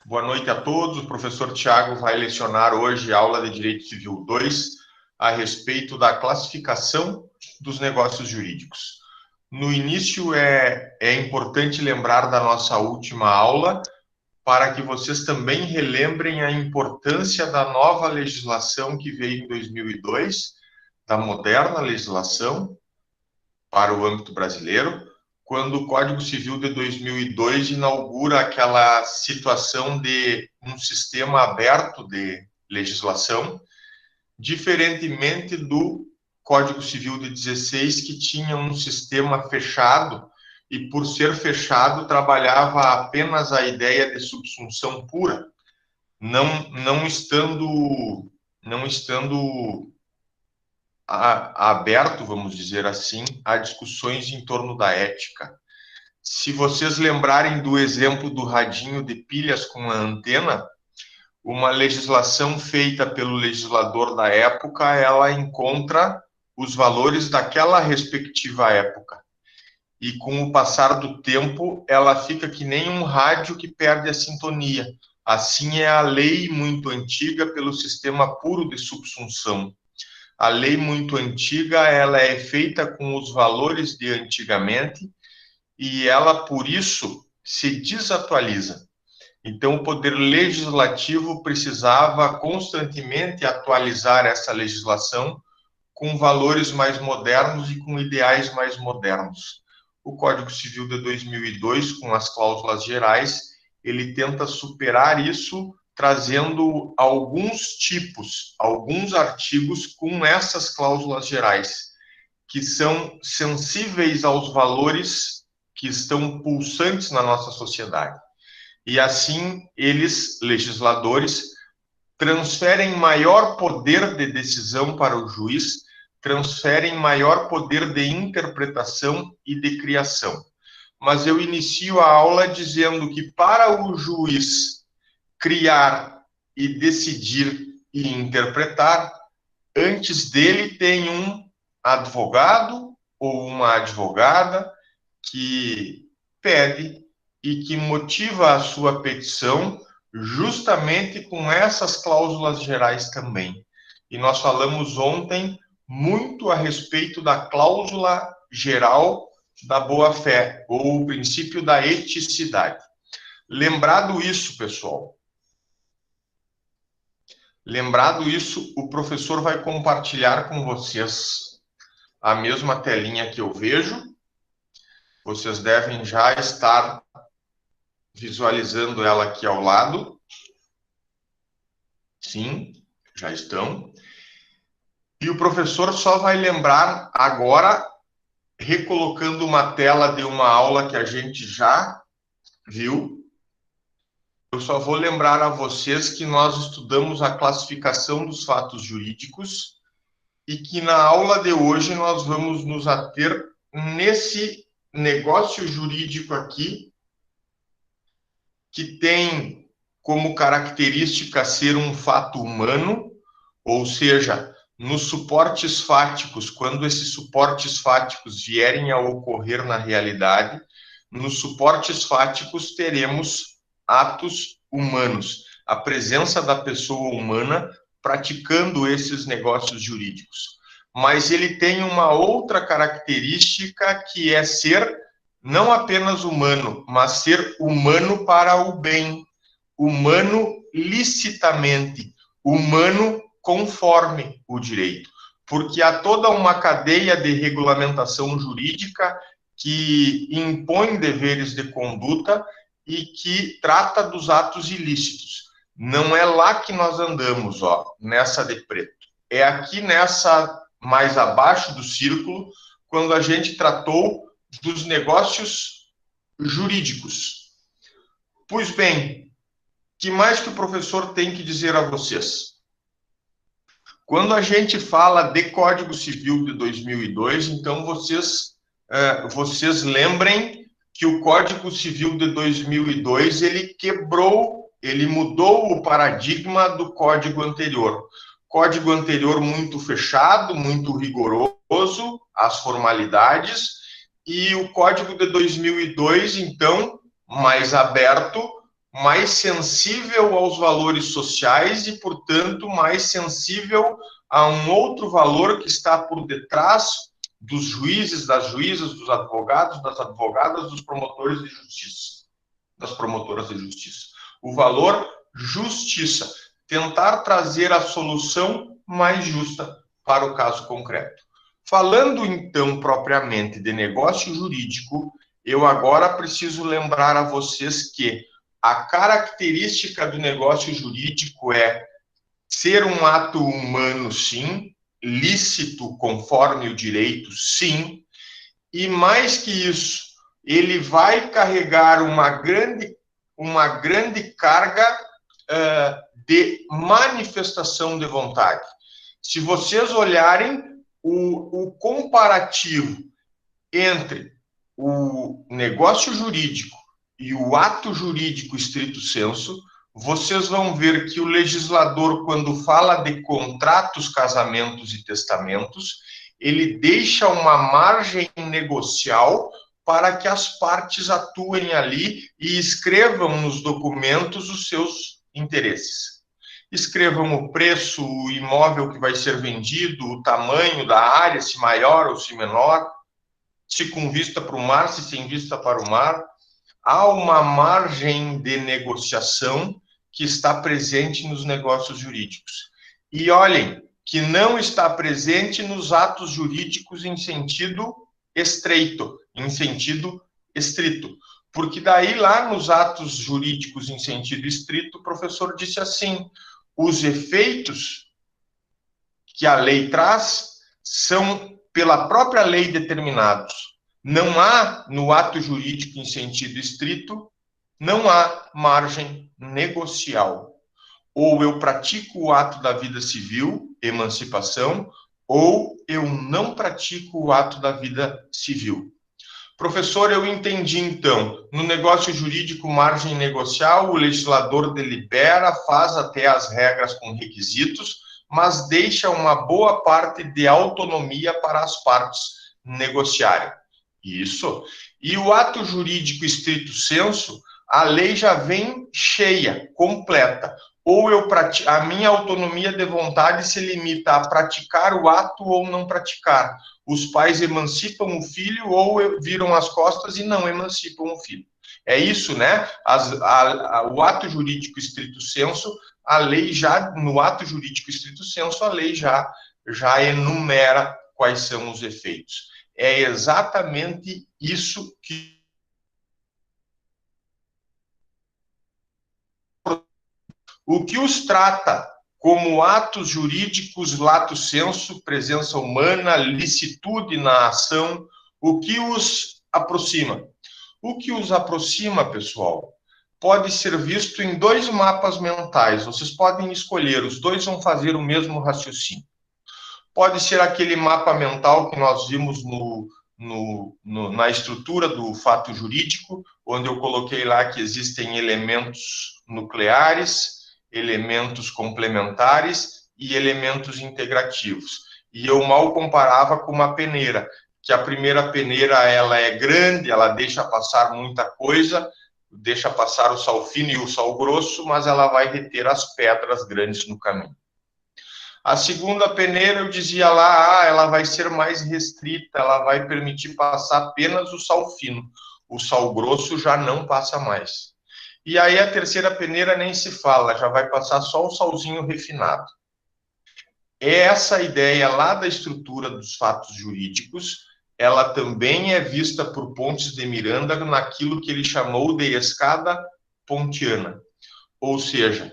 Boa noite a todos. O professor Tiago vai lecionar hoje a aula de Direito Civil 2 a respeito da classificação dos negócios jurídicos. No início, é importante lembrar da nossa última aula para que vocês também relembrem a importância da nova legislação que veio em 2002, da moderna legislação para o âmbito brasileiro, quando o Código Civil de 2002 inaugura aquela situação de um sistema aberto de legislação, diferentemente do Código Civil de 16, que tinha um sistema fechado e, por ser fechado, trabalhava apenas a ideia de subsunção pura, não estando aberto, vamos dizer assim, a discussões em torno da ética. Se vocês lembrarem do exemplo do radinho de pilhas com a antena, uma legislação feita pelo legislador da época, ela encontra os valores daquela respectiva época. E com o passar do tempo, ela fica que nem um rádio que perde a sintonia. Assim é a lei muito antiga pelo sistema puro de subsunção. A lei muito antiga, ela é feita com os valores de antigamente e ela, por isso, se desatualiza. Então, o poder legislativo precisava constantemente atualizar essa legislação com valores mais modernos e com ideais mais modernos. O Código Civil de 2002, com as cláusulas gerais, ele tenta superar isso, trazendo alguns artigos com essas cláusulas gerais, que são sensíveis aos valores que estão pulsantes na nossa sociedade. E assim, eles, legisladores, transferem maior poder de decisão para o juiz, transferem maior poder de interpretação e de criação. Mas eu inicio a aula dizendo que para o juiz criar e decidir e interpretar, antes dele tem um advogado ou uma advogada que pede e que motiva a sua petição justamente com essas cláusulas gerais também. E nós falamos ontem muito a respeito da cláusula geral da boa-fé, ou o princípio da eticidade. Lembrado isso, pessoal, o professor vai compartilhar com vocês a mesma telinha que eu vejo. Vocês devem já estar visualizando ela aqui ao lado. Sim, já estão. E o professor só vai lembrar agora, recolocando uma tela de uma aula que a gente já viu. Eu só vou lembrar a vocês que nós estudamos a classificação dos fatos jurídicos e que na aula de hoje nós vamos nos ater nesse negócio jurídico aqui, que tem como característica ser um fato humano, ou seja, nos suportes fáticos, quando esses suportes fáticos vierem a ocorrer na realidade, nos suportes fáticos teremos atos humanos, a presença da pessoa humana praticando esses negócios jurídicos. Mas ele tem uma outra característica que é ser não apenas humano, mas ser humano para o bem, humano licitamente, humano conforme o direito. Porque há toda uma cadeia de regulamentação jurídica que impõe deveres de conduta e que trata dos atos ilícitos. Não é lá que nós andamos, ó, nessa de preto. É aqui nessa, mais abaixo do círculo, quando a gente tratou dos negócios jurídicos. Pois bem, que mais que o professor tem que dizer a vocês? Quando a gente fala de Código Civil de 2002, então vocês lembrem que o Código Civil de 2002, ele mudou o paradigma do código anterior. Código anterior muito fechado, muito rigoroso, as formalidades, e o Código de 2002, então, mais aberto, mais sensível aos valores sociais e, portanto, mais sensível a um outro valor que está por detrás dos juízes, das juízas, dos advogados, das advogadas, dos promotores de justiça, das promotoras de justiça. O valor justiça, tentar trazer a solução mais justa para o caso concreto. Falando, então, propriamente de negócio jurídico, eu agora preciso lembrar a vocês que a característica do negócio jurídico é ser um ato humano, sim, lícito conforme o direito, sim, e mais que isso, ele vai carregar uma grande carga de manifestação de vontade. Se vocês olharem o comparativo entre o negócio jurídico e o ato jurídico estrito sensu, vocês vão ver que o legislador, quando fala de contratos, casamentos e testamentos, ele deixa uma margem negocial para que as partes atuem ali e escrevam nos documentos os seus interesses. Escrevam o preço, o imóvel que vai ser vendido, o tamanho da área, se maior ou se menor, se com vista para o mar, se sem vista para o mar. Há uma margem de negociação que está presente nos negócios jurídicos. E olhem, que não está presente nos atos jurídicos em sentido estreito, em sentido estrito. Porque daí, lá nos atos jurídicos em sentido estrito, o professor disse assim, os efeitos que a lei traz são pela própria lei determinados. Não há, no ato jurídico em sentido estrito, não há margem negocial. Ou eu pratico o ato da vida civil, emancipação, ou eu não pratico o ato da vida civil. Professor, eu entendi então, no negócio jurídico, margem negocial, o legislador delibera, faz até as regras com requisitos, mas deixa uma boa parte de autonomia para as partes negociarem. Isso. E o ato jurídico estrito sensu, a lei já vem cheia, completa. Ou a minha autonomia de vontade se limita a praticar o ato ou não praticar. Os pais emancipam o filho ou viram as costas e não emancipam o filho. É isso, né? O ato jurídico estrito sensu, a lei já, no ato jurídico estrito sensu, a lei já enumera quais são os efeitos. É exatamente isso que o que os trata como atos jurídicos lato sensu, presença humana, licitude na ação, o que os aproxima? O que os aproxima, pessoal, pode ser visto em dois mapas mentais. Vocês podem escolher, os dois vão fazer o mesmo raciocínio. Pode ser aquele mapa mental que nós vimos na estrutura do fato jurídico, onde eu coloquei lá que existem elementos nucleares, elementos complementares e elementos integrativos. E eu mal comparava com uma peneira, que a primeira peneira ela é grande, ela deixa passar muita coisa, deixa passar o sal fino e o sal grosso, mas ela vai reter as pedras grandes no caminho. A segunda peneira, eu dizia lá, ela vai ser mais restrita, ela vai permitir passar apenas o sal fino. O sal grosso já não passa mais. E aí a terceira peneira nem se fala, já vai passar só o salzinho refinado. Essa ideia lá da estrutura dos fatos jurídicos, ela também é vista por Pontes de Miranda naquilo que ele chamou de escada pontiana. Ou seja,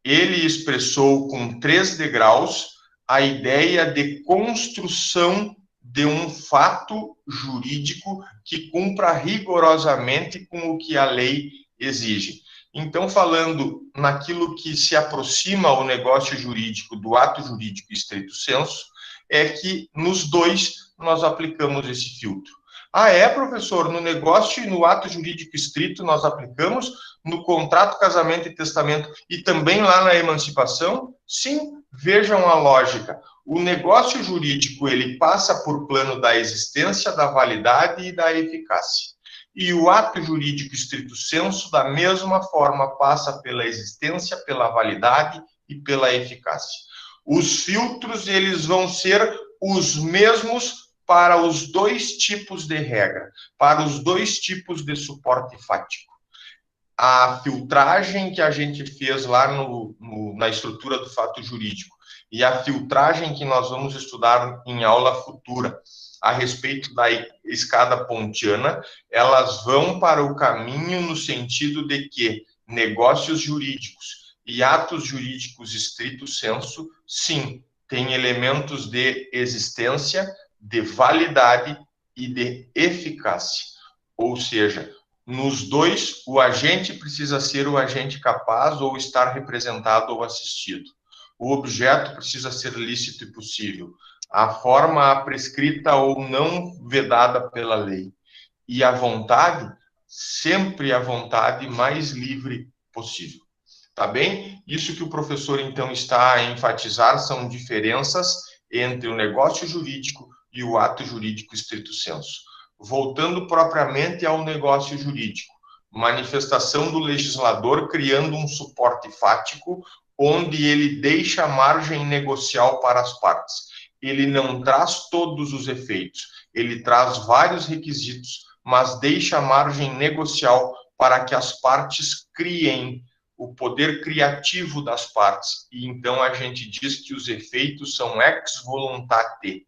ele expressou com 3 degraus a ideia de construção de um fato jurídico que cumpra rigorosamente com o que a lei exige. Então, falando naquilo que se aproxima ao negócio jurídico do ato jurídico estrito sensu, é que nos dois nós aplicamos esse filtro. Ah, é, professor? No negócio e no ato jurídico estrito nós aplicamos? No contrato, casamento e testamento e também lá na emancipação? Sim, vejam a lógica. O negócio jurídico, ele passa por plano da existência, da validade e da eficácia. e o ato jurídico estrito sensu, da mesma forma, passa pela existência, pela validade e pela eficácia. Os filtros, eles vão ser os mesmos para os dois tipos de regra, para os dois tipos de suporte fático. A filtragem que a gente fez lá na estrutura do fato jurídico e a filtragem que nós vamos estudar em aula futura a respeito da escada pontiana, elas vão para o caminho no sentido de que negócios jurídicos e atos jurídicos estrito sensu, sim, têm elementos de existência, de validade e de eficácia. Ou seja, nos dois, o agente precisa ser o agente capaz ou estar representado ou assistido. O objeto precisa ser lícito e possível. A forma prescrita ou não vedada pela lei. E a vontade, sempre a vontade mais livre possível. Tá bem? Isso que o professor, então, está a enfatizar são diferenças entre o negócio jurídico e o ato jurídico estrito sensu. Voltando propriamente ao negócio jurídico, manifestação do legislador criando um suporte fático onde ele deixa margem negocial para as partes. Ele não traz todos os efeitos, ele traz vários requisitos, mas deixa margem negocial para que as partes criem o poder criativo das partes. E então a gente diz que os efeitos são ex voluntate.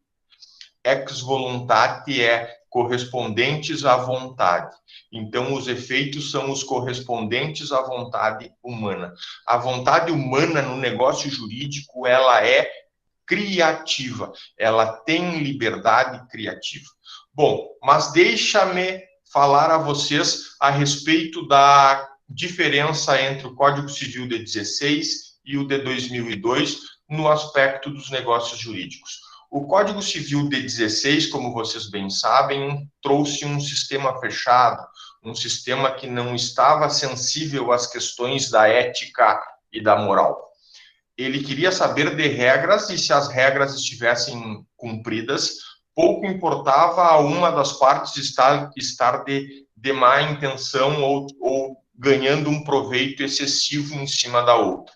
Ex voluntate é correspondentes à vontade. Então, os efeitos são os correspondentes à vontade humana. A vontade humana no negócio jurídico, ela é criativa, ela tem liberdade criativa. Bom, mas deixa-me falar a vocês a respeito da diferença entre o Código Civil de 16 e o de 2002 no aspecto dos negócios jurídicos. O Código Civil de 16, como vocês bem sabem, trouxe um sistema fechado, um sistema que não estava sensível às questões da ética e da moral. Ele queria saber de regras e se as regras estivessem cumpridas, pouco importava a uma das partes estar de má intenção ou ganhando um proveito excessivo em cima da outra.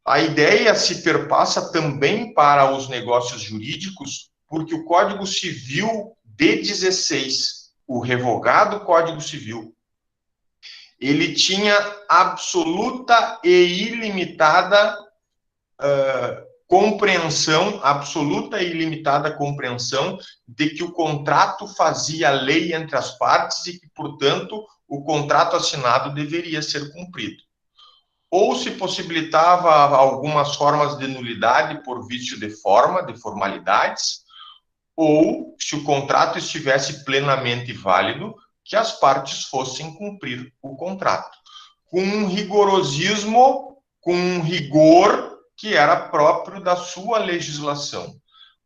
A ideia se perpassa também para os negócios jurídicos, porque o Código Civil de 16, o revogado Código Civil, ele tinha absoluta e ilimitada compreensão, absoluta e ilimitada compreensão de que o contrato fazia lei entre as partes e que, portanto, o contrato assinado deveria ser cumprido. Ou se possibilitava algumas formas de nulidade por vício de forma, de formalidades, ou, se o contrato estivesse plenamente válido, que as partes fossem cumprir o contrato. Com um rigorosismo, com um rigor que era próprio da sua legislação,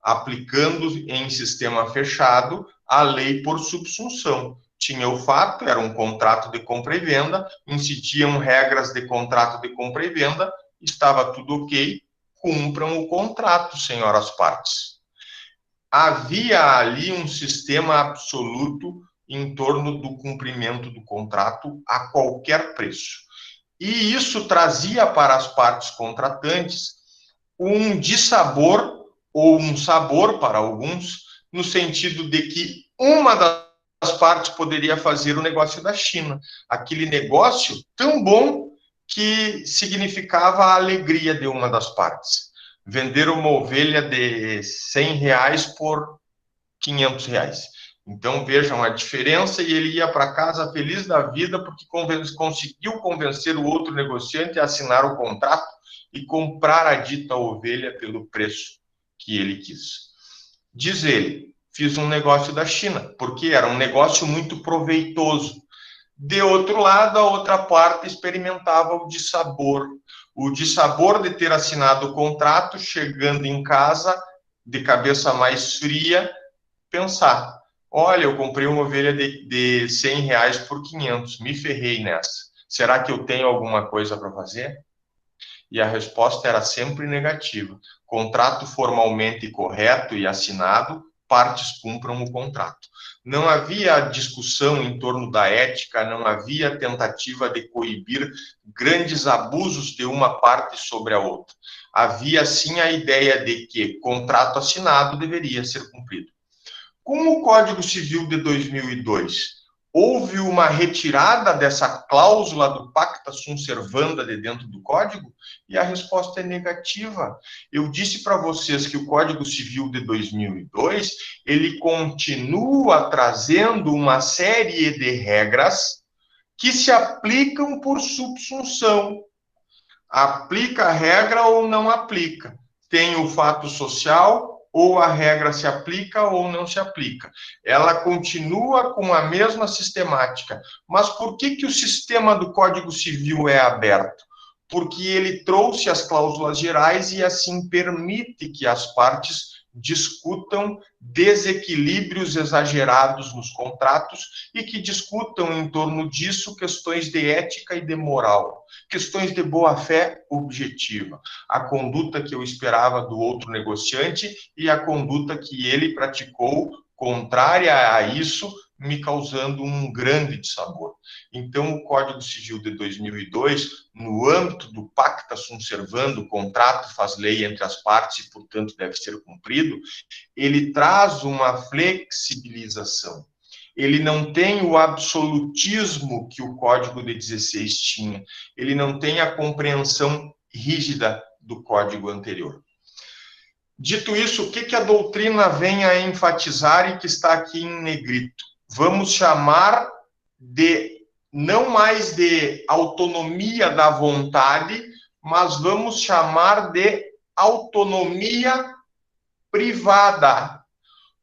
aplicando em sistema fechado a lei por subsunção. Tinha o fato, era um contrato de compra e venda, incidiam regras de contrato de compra e venda, estava tudo ok, cumpram o contrato, senhoras partes. Havia ali um sistema absoluto em torno do cumprimento do contrato a qualquer preço. E isso trazia para as partes contratantes um dissabor ou um sabor para alguns, no sentido de que uma das partes poderia fazer o negócio da China, aquele negócio tão bom que significava a alegria de uma das partes. Vender uma ovelha de R$100 por R$500. Então, vejam a diferença, e ele ia para casa feliz da vida porque conseguiu convencer o outro negociante a assinar o contrato e comprar a dita ovelha pelo preço que ele quis. Diz ele, fiz um negócio da China, porque era um negócio muito proveitoso. De outro lado, a outra parte experimentava o dissabor de ter assinado o contrato, chegando em casa, de cabeça mais fria, pensar, olha, eu comprei uma ovelha de R$100 por 500, me ferrei nessa. Será que eu tenho alguma coisa para fazer? E a resposta era sempre negativa. Contrato formalmente correto e assinado, partes cumpram o contrato. não havia discussão em torno da ética, não havia tentativa de coibir grandes abusos de uma parte sobre a outra. Havia, sim, a ideia de que contrato assinado deveria ser cumprido. Com o Código Civil de 2002, houve uma retirada dessa cláusula do pacta sunt servanda de dentro do Código? E a resposta é negativa. Eu disse para vocês que o Código Civil de 2002, ele continua trazendo uma série de regras que se aplicam por subsunção. Aplica a regra ou não aplica. Tem o fato social, ou a regra se aplica ou não se aplica. Ela continua com a mesma sistemática. Mas por que o sistema do Código Civil é aberto? Porque ele trouxe as cláusulas gerais e assim permite que as partes discutam desequilíbrios exagerados nos contratos e que discutam em torno disso questões de ética e de moral, questões de boa-fé objetiva, a conduta que eu esperava do outro negociante e a conduta que ele praticou contrária a isso, me causando um grande dissabor. Então, o Código Civil de 2002, no âmbito do pacta sunt servanda, o contrato faz lei entre as partes e, portanto, deve ser cumprido, ele traz uma flexibilização. Ele não tem o absolutismo que o Código de 16 tinha. Ele não tem a compreensão rígida do Código anterior. Dito isso, o que a doutrina vem a enfatizar e que está aqui em negrito? Vamos chamar de, não mais de autonomia da vontade, mas vamos chamar de autonomia privada.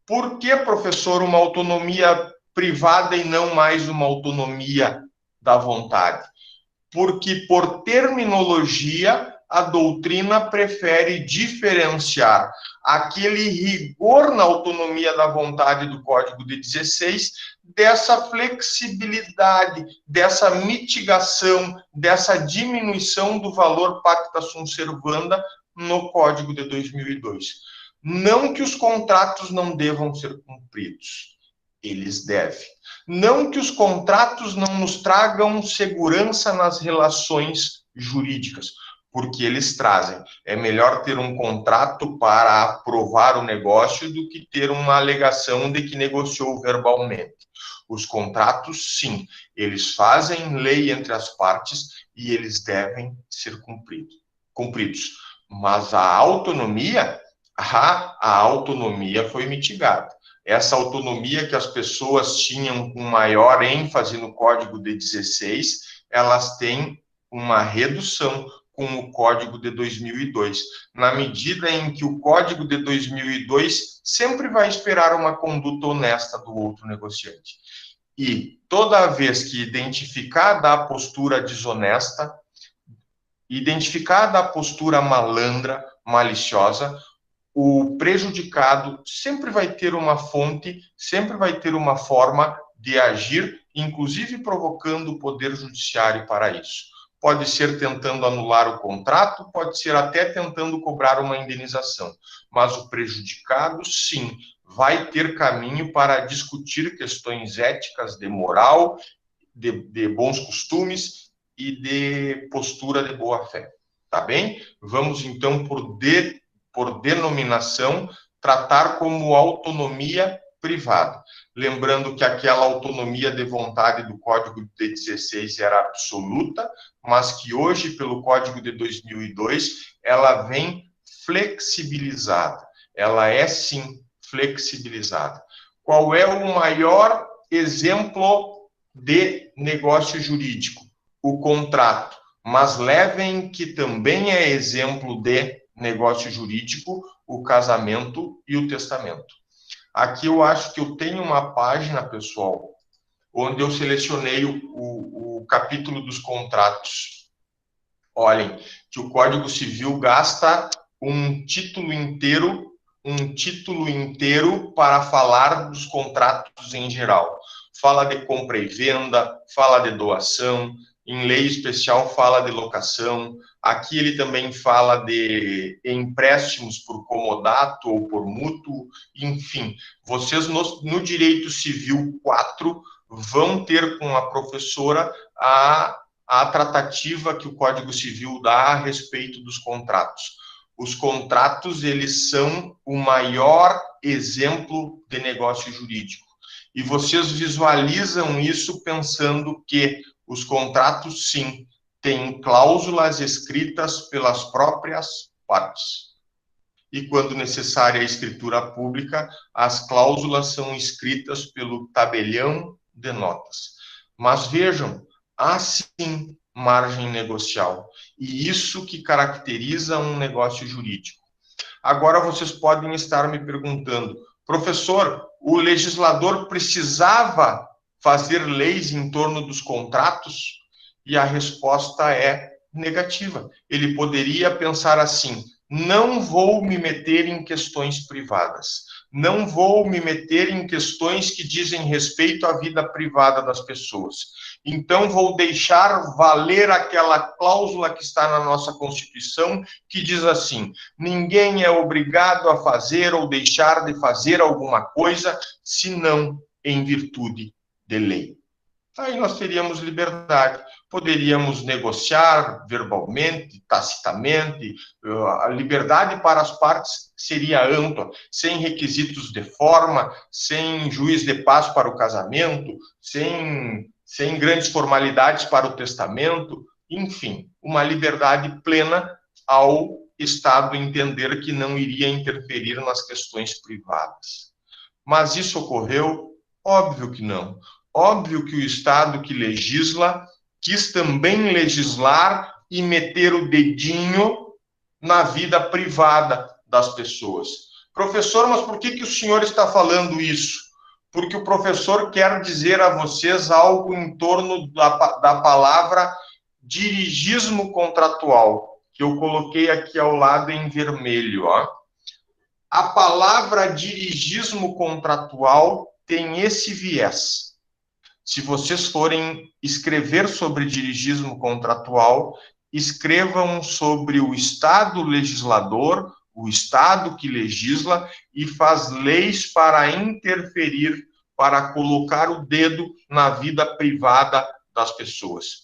Por que, professor, uma autonomia privada e não mais uma autonomia da vontade? Porque, por terminologia, a doutrina prefere diferenciar aquele rigor na autonomia da vontade do Código de 16 dessa flexibilidade, dessa mitigação, dessa diminuição do valor pacta sunt servanda no Código de 2002. Não que os contratos não devam ser cumpridos, eles devem. Não que os contratos não nos tragam segurança nas relações jurídicas, porque eles trazem. É melhor ter um contrato para aprovar o negócio do que ter uma alegação de que negociou verbalmente. Os contratos, sim, eles fazem lei entre as partes e eles devem ser cumpridos. Mas a autonomia foi mitigada. Essa autonomia que as pessoas tinham com maior ênfase no Código de 16, elas têm uma redução com o Código de 2002, na medida em que o Código de 2002 sempre vai esperar uma conduta honesta do outro negociante. E toda vez que identificada a postura desonesta, identificada a postura malandra, maliciosa, o prejudicado sempre vai ter uma fonte, sempre vai ter uma forma de agir, inclusive provocando o Poder Judiciário para isso. Pode ser tentando anular o contrato, pode ser até tentando cobrar uma indenização, mas o prejudicado, sim, vai ter caminho para discutir questões éticas, de moral, de bons costumes e de postura de boa-fé. Tá bem? Vamos, então, por denominação, tratar como autonomia privada. Lembrando que aquela autonomia de vontade do Código de 16 era absoluta, mas que hoje, pelo Código de 2002, ela vem flexibilizada. Ela é, sim, flexibilizada. Qual é o maior exemplo de negócio jurídico? O contrato. Mas levem que também é exemplo de negócio jurídico, o casamento e o testamento. Aqui eu acho que eu tenho uma página, pessoal, onde eu selecionei o capítulo dos contratos. Olhem, que o Código Civil gasta um título inteiro para falar dos contratos em geral. Fala de compra e venda, fala de doação, em lei especial, fala de locação. Aqui ele também fala de empréstimos por comodato ou por mútuo. Enfim, vocês no Direito Civil 4 vão ter com a professora a tratativa que o Código Civil dá a respeito dos contratos. Os contratos, eles são o maior exemplo de negócio jurídico. E vocês visualizam isso pensando que os contratos, sim, têm cláusulas escritas pelas próprias partes. E, quando necessária a escritura pública, as cláusulas são escritas pelo tabelião de notas. Mas vejam, há sim margem negocial. E isso que caracteriza um negócio jurídico. Agora vocês podem estar me perguntando, professor, o legislador precisava fazer leis em torno dos contratos? E a resposta é negativa. Ele poderia pensar assim: não vou me meter em questões privadas, não vou me meter em questões que dizem respeito à vida privada das pessoas. Então, vou deixar valer aquela cláusula que está na nossa Constituição, que diz assim: ninguém é obrigado a fazer ou deixar de fazer alguma coisa, senão em virtude de lei. Aí nós teríamos liberdade, poderíamos negociar verbalmente, tacitamente, a liberdade para as partes seria ampla, sem requisitos de forma, sem juiz de paz para o casamento, sem grandes formalidades para o testamento, enfim, uma liberdade plena ao Estado entender que não iria interferir nas questões privadas. Mas isso ocorreu? Óbvio que não. Óbvio que o Estado que legisla quis também legislar e meter o dedinho na vida privada das pessoas. Professor, mas por que o senhor está falando isso? Porque o professor quer dizer a vocês algo em torno da palavra dirigismo contratual, que eu coloquei aqui ao lado em vermelho. Ó. A palavra dirigismo contratual tem esse viés. Se vocês forem escrever sobre dirigismo contratual, escrevam sobre o Estado legislador, o Estado que legisla e faz leis para interferir, para colocar o dedo na vida privada das pessoas.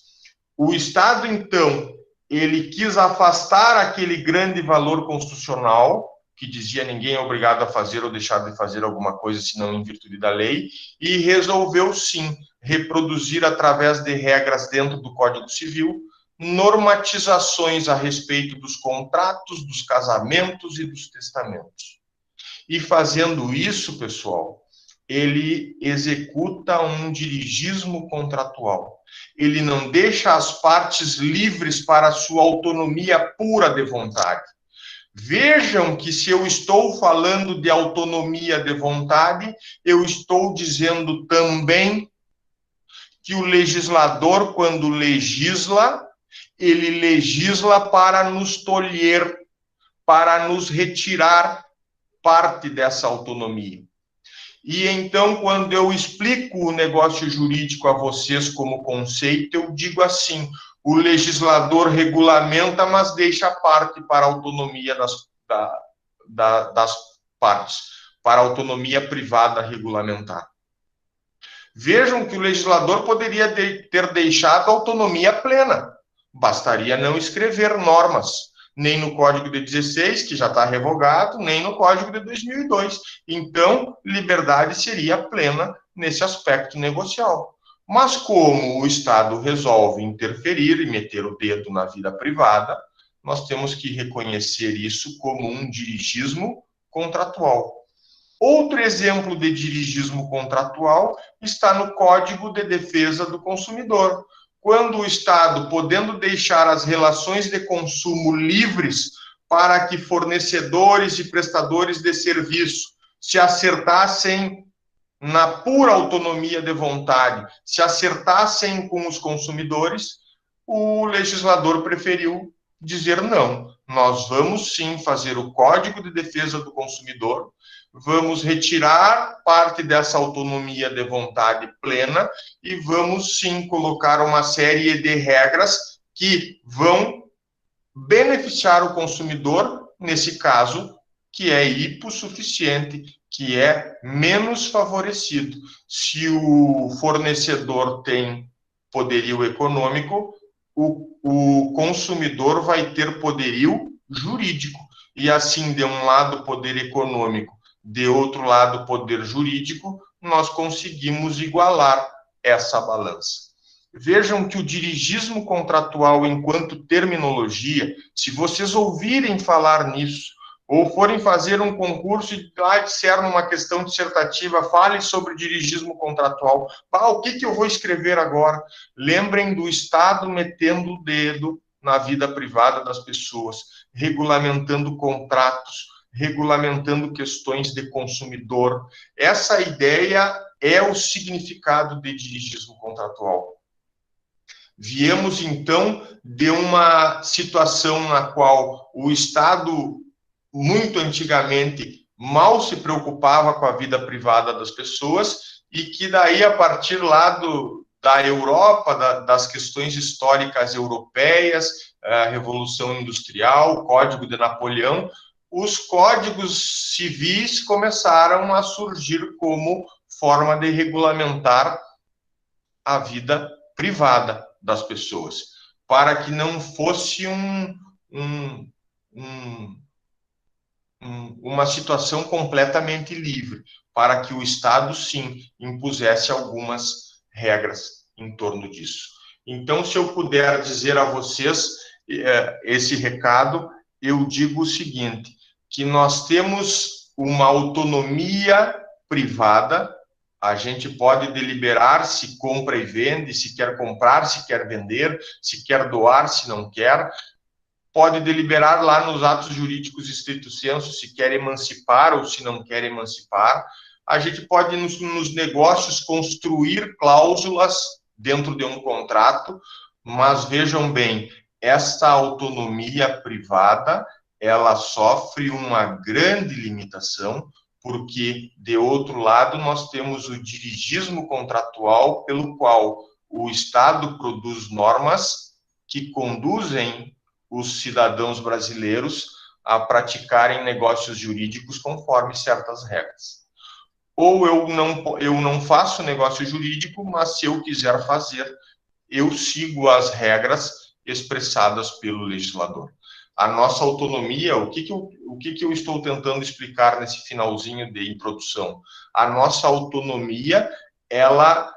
O Estado, então, ele quis afastar aquele grande valor constitucional, que dizia ninguém é obrigado a fazer ou deixar de fazer alguma coisa, senão em virtude da lei, e resolveu, sim, reproduzir através de regras dentro do Código Civil, normatizações a respeito dos contratos, dos casamentos e dos testamentos. E fazendo isso, pessoal, ele executa um dirigismo contratual. Ele não deixa as partes livres para a sua autonomia pura de vontade. Vejam que se eu estou falando de autonomia de vontade, eu estou dizendo também que o legislador, quando legisla, ele legisla para nos tolher, para nos retirar parte dessa autonomia. E então, quando eu explico o negócio jurídico a vocês como conceito, eu digo assim: o legislador regulamenta, mas deixa parte para a autonomia das partes, para a autonomia privada regulamentar. Vejam que o legislador poderia ter deixado a autonomia plena. Bastaria não escrever normas, nem no Código de 16, que já está revogado, nem no Código de 2002. Então, liberdade seria plena nesse aspecto negocial. Mas como o Estado resolve interferir e meter o dedo na vida privada, nós temos que reconhecer isso como um dirigismo contratual. Outro exemplo de dirigismo contratual está no Código de Defesa do Consumidor, quando o Estado, podendo deixar as relações de consumo livres para que fornecedores e prestadores de serviço se acertassem na pura autonomia de vontade, se acertassem com os consumidores, o legislador preferiu dizer não. Nós vamos sim fazer o Código de Defesa do Consumidor, vamos retirar parte dessa autonomia de vontade plena e vamos, sim, colocar uma série de regras que vão beneficiar o consumidor, nesse caso, que é hipossuficiente, que é menos favorecido. Se o fornecedor tem poderio econômico, o consumidor vai ter poderio jurídico. E assim, de um lado, poder econômico, de outro lado, poder jurídico, nós conseguimos igualar essa balança. Vejam que o dirigismo contratual, enquanto terminologia, se vocês ouvirem falar nisso, ou forem fazer um concurso e lá disseram numa questão dissertativa, fale sobre dirigismo contratual. O que eu vou escrever agora? Lembrem do Estado metendo o dedo na vida privada das pessoas, regulamentando contratos, regulamentando questões de consumidor. Essa ideia é o significado de dirigismo contratual. Viemos, então, de uma situação na qual o Estado, muito antigamente, mal se preocupava com a vida privada das pessoas e que daí, a partir lá da Europa, das questões históricas europeias, a Revolução Industrial, o Código de Napoleão, os códigos civis começaram a surgir como forma de regulamentar a vida privada das pessoas, para que não fosse uma situação completamente livre, para que o Estado, sim, impusesse algumas regras em torno disso. Então, se eu puder dizer a vocês esse recado, eu digo o seguinte, que nós temos uma autonomia privada. A gente pode deliberar se compra e vende, se quer comprar, se quer vender, se quer doar, se não quer. Pode deliberar lá nos atos jurídicos estrito sensu se quer emancipar ou se não quer emancipar. A gente pode, nos negócios, construir cláusulas dentro de um contrato, mas vejam bem, essa autonomia privada, ela sofre uma grande limitação, porque, de outro lado, nós temos o dirigismo contratual, pelo qual o Estado produz normas que conduzem os cidadãos brasileiros a praticarem negócios jurídicos conforme certas regras. Ou eu não faço negócio jurídico, mas se eu quiser fazer, eu sigo as regras expressadas pelo legislador. A nossa autonomia, o que eu estou tentando explicar nesse finalzinho de introdução? A nossa autonomia, ela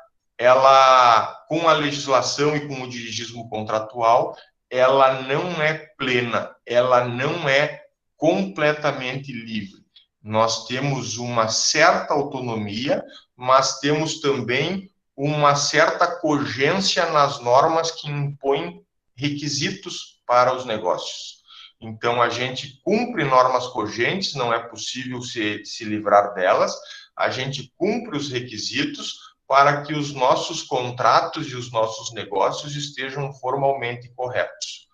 com a legislação e com o dirigismo contratual, ela não é plena, ela não é completamente livre. Nós temos uma certa autonomia, mas temos também uma certa cogência nas normas que impõem requisitos para os negócios. Então, a gente cumpre normas cogentes, não é possível se livrar delas, a gente cumpre os requisitos para que os nossos contratos e os nossos negócios estejam formalmente corretos.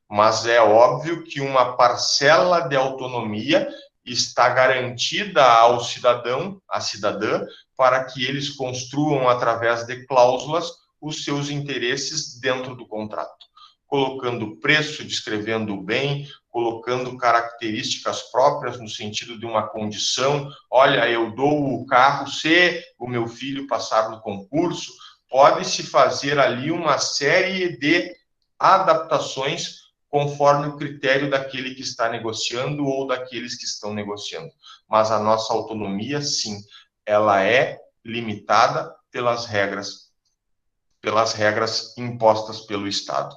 Mas é óbvio que uma parcela de autonomia está garantida ao cidadão, à cidadã, para que eles construam, através de cláusulas, os seus interesses dentro do contrato, colocando preço, descrevendo o bem, colocando características próprias no sentido de uma condição. Olha, eu dou o carro se o meu filho passar no concurso. Pode-se fazer ali uma série de adaptações conforme o critério daquele que está negociando ou daqueles que estão negociando. Mas a nossa autonomia, sim, ela é limitada pelas regras impostas pelo Estado.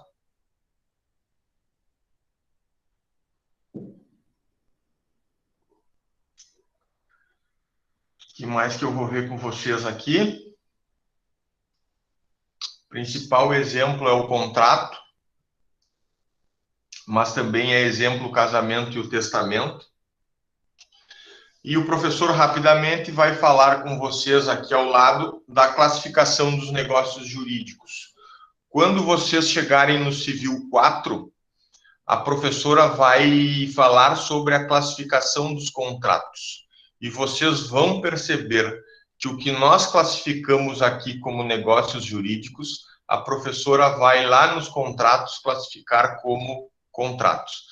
O que mais que eu vou ver com vocês aqui? O principal exemplo é o contrato, mas também é exemplo o casamento e o testamento. E o professor rapidamente vai falar com vocês aqui ao lado da classificação dos negócios jurídicos. Quando vocês chegarem no Civil 4, a professora vai falar sobre a classificação dos contratos. e vocês vão perceber que o que nós classificamos aqui como negócios jurídicos, a professora vai lá nos contratos classificar como contratos.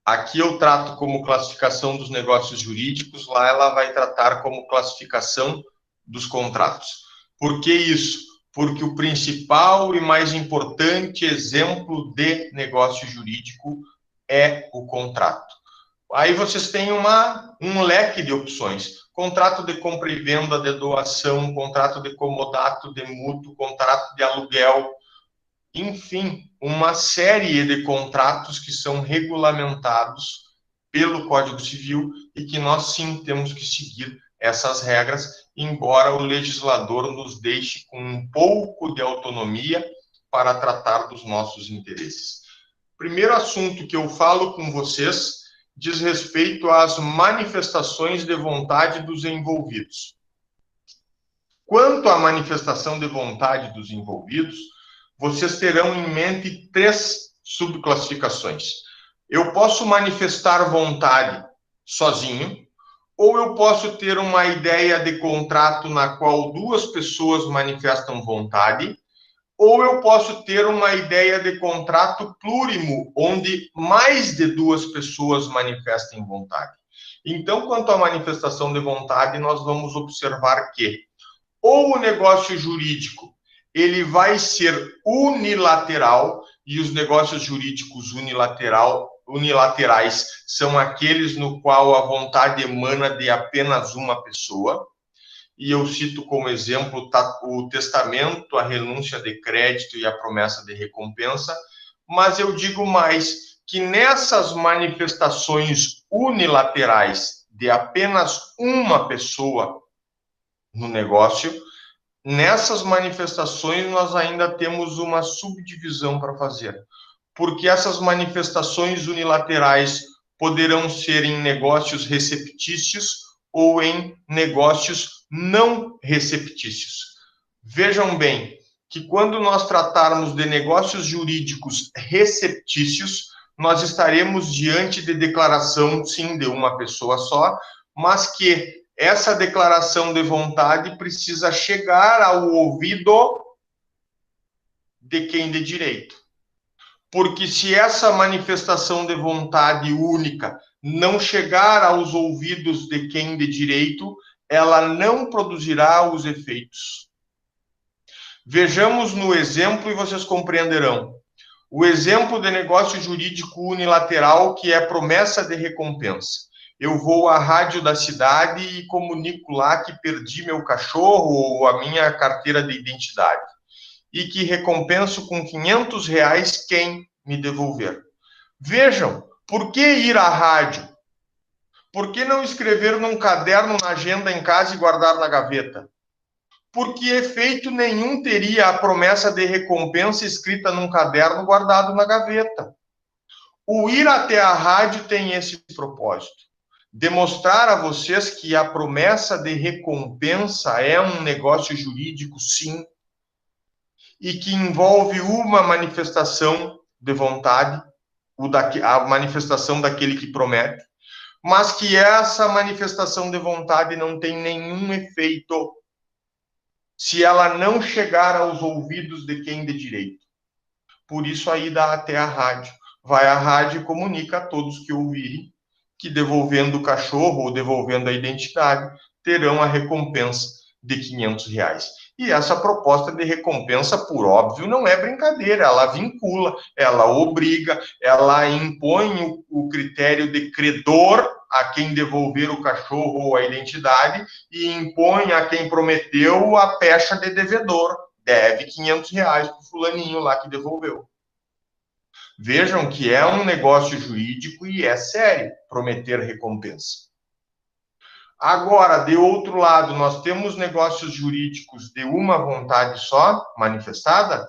Aqui eu trato como classificação dos negócios jurídicos, lá ela vai tratar como classificação dos contratos. Por que isso? Porque o principal e mais importante exemplo de negócio jurídico é o contrato. Aí vocês têm um leque de opções. Contrato de compra e venda, de doação, contrato de comodato, de mútuo, contrato de aluguel, enfim, uma série de contratos que são regulamentados pelo Código Civil e que nós sim temos que seguir essas regras, embora o legislador nos deixe com um pouco de autonomia para tratar dos nossos interesses. Primeiro assunto que eu falo com vocês diz respeito às manifestações de vontade dos envolvidos. Quanto à manifestação de vontade dos envolvidos, vocês terão em mente 3 subclassificações. Eu posso manifestar vontade sozinho, ou eu posso ter uma ideia de contrato na qual 2 pessoas manifestam vontade, ou eu posso ter uma ideia de contrato plurimo, onde mais de 2 pessoas manifestem vontade. Então, quanto à manifestação de vontade, nós vamos observar que ou o negócio jurídico ele vai ser unilateral, e os negócios jurídicos unilaterais são aqueles no qual a vontade emana de apenas uma pessoa. E eu cito como exemplo o testamento, a renúncia de crédito e a promessa de recompensa, mas eu digo mais, que nessas manifestações unilaterais de apenas uma pessoa no negócio, nessas manifestações nós ainda temos uma subdivisão para fazer, porque essas manifestações unilaterais poderão ser em negócios receptícios ou em negócios não receptícios. Vejam bem que quando nós tratarmos de negócios jurídicos receptícios, nós estaremos diante de declaração, sim, de uma pessoa só, mas que essa declaração de vontade precisa chegar ao ouvido de quem de direito. Porque se essa manifestação de vontade única não chegar aos ouvidos de quem de direito, ela não produzirá os efeitos. Vejamos no exemplo e vocês compreenderão. O exemplo de negócio jurídico unilateral, que é promessa de recompensa. Eu vou à rádio da cidade e comunico lá que perdi meu cachorro ou a minha carteira de identidade. E que recompenso com R$500 quem me devolver. Vejam, por que ir à rádio? Por que não escrever num caderno na agenda em casa e guardar na gaveta? Porque efeito nenhum teria a promessa de recompensa escrita num caderno guardado na gaveta. O ir até a rádio tem esse propósito. Demonstrar a vocês que a promessa de recompensa é um negócio jurídico, sim, e que envolve uma manifestação de vontade, a manifestação daquele que promete, mas que essa manifestação de vontade não tem nenhum efeito se ela não chegar aos ouvidos de quem de direito. Por isso aí dá até a rádio. Vai à rádio e comunica a todos que ouvirem que devolvendo o cachorro ou devolvendo a identidade, terão a recompensa de R$500. E essa proposta de recompensa, por óbvio, não é brincadeira, ela vincula, ela obriga, ela impõe o critério de credor a quem devolver o cachorro ou a identidade e impõe a quem prometeu a pecha de devedor. Deve R$500 para o fulaninho lá que devolveu. Vejam que é um negócio jurídico e é sério prometer recompensa. Agora, de outro lado, nós temos negócios jurídicos de uma vontade só manifestada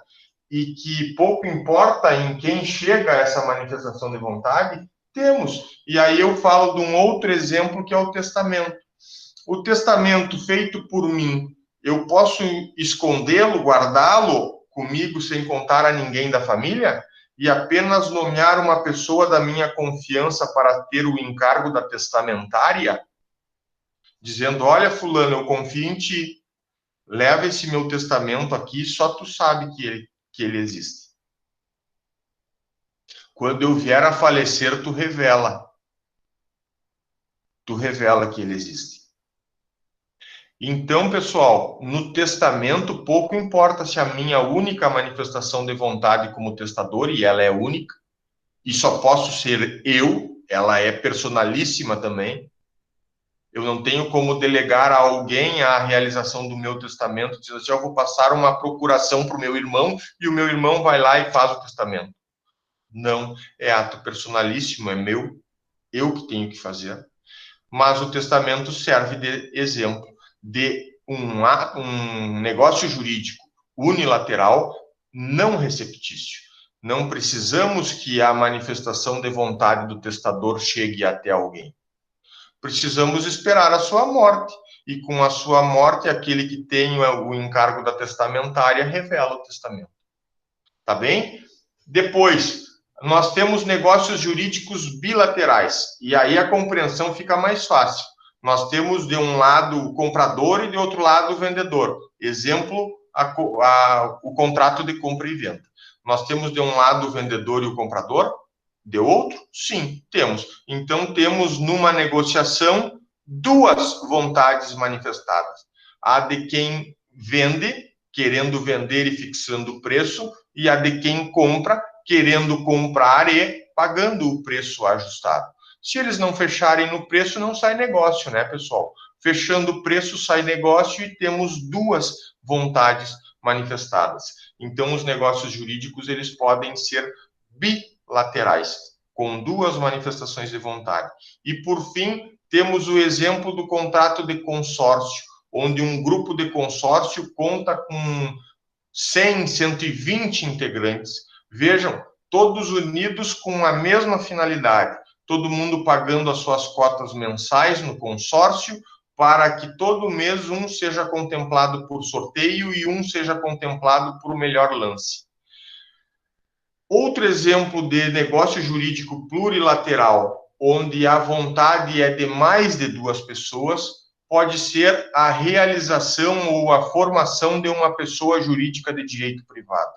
e que pouco importa em quem chega a essa manifestação de vontade, temos. E aí eu falo de um outro exemplo que é o testamento. O testamento feito por mim, eu posso escondê-lo, guardá-lo comigo sem contar a ninguém da família? E apenas nomear uma pessoa da minha confiança para ter o encargo da testamentária? dizendo, olha, fulano, eu confio em ti, leva esse meu testamento aqui, só tu sabe que ele existe. Quando eu vier a falecer, tu revela que ele existe. Então, pessoal, no testamento, pouco importa se a minha única manifestação de vontade como testador, e ela é única, e só posso ser eu, ela é personalíssima também. Eu não tenho como delegar a alguém a realização do meu testamento, dizendo assim, eu vou passar uma procuração para o meu irmão, e o meu irmão vai lá e faz o testamento. Não, é ato personalíssimo, é meu, eu que tenho que fazer. Mas o testamento serve de exemplo de um negócio jurídico unilateral não receptício. Não precisamos que a manifestação de vontade do testador chegue até alguém. Precisamos esperar a sua morte. E com a sua morte, aquele que tem o encargo da testamentária revela o testamento. Tá bem? Depois, nós temos negócios jurídicos bilaterais, e aí a compreensão fica mais fácil. Nós temos de um lado o comprador e de outro lado o vendedor. Exemplo, o contrato de compra e venda. Nós temos de um lado o vendedor e o comprador, de outro? Sim, temos. Então, temos numa negociação duas vontades manifestadas. A de quem vende, querendo vender e fixando o preço, e a de quem compra, querendo comprar e pagando o preço ajustado. Se eles não fecharem no preço, não sai negócio, né, pessoal? Fechando o preço, sai negócio e temos duas vontades manifestadas. Então, os negócios jurídicos, eles podem ser bilaterais, com duas manifestações de vontade. E, por fim, temos o exemplo do contrato de consórcio, onde um grupo de consórcio conta com 100, 120 integrantes. Vejam, todos unidos com a mesma finalidade, todo mundo pagando as suas cotas mensais no consórcio, para que todo mês um seja contemplado por sorteio e um seja contemplado por melhor lance. Outro exemplo de negócio jurídico plurilateral, onde a vontade é de mais de duas pessoas, pode ser a realização ou a formação de uma pessoa jurídica de direito privado.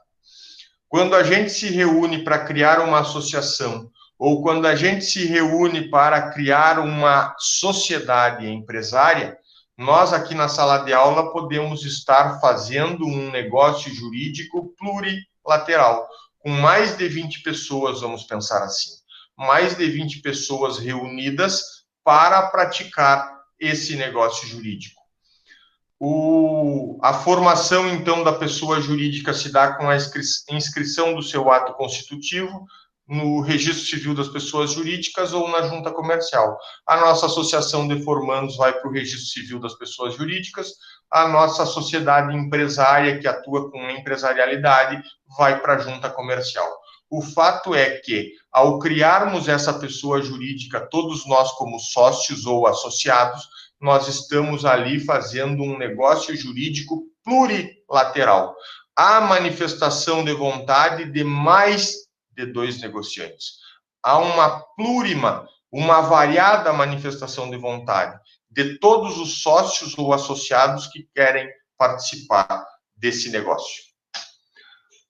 Quando a gente se reúne para criar uma associação, ou quando a gente se reúne para criar uma sociedade empresária, nós aqui na sala de aula podemos estar fazendo um negócio jurídico plurilateral, com mais de 20 pessoas, vamos pensar assim, mais de 20 pessoas reunidas para praticar esse negócio jurídico. A formação, então, da pessoa jurídica se dá com a inscrição do seu ato constitutivo no Registro Civil das Pessoas Jurídicas ou na Junta Comercial. A nossa Associação de Formandos vai para o Registro Civil das Pessoas Jurídicas, a nossa sociedade empresária, que atua com empresarialidade, vai para a Junta Comercial. O fato é que, ao criarmos essa pessoa jurídica, todos nós como sócios ou associados, nós estamos ali fazendo um negócio jurídico plurilateral. Há manifestação de vontade de mais de dois negociantes. Há uma plurima, uma variada manifestação de vontade de todos os sócios ou associados que querem participar desse negócio.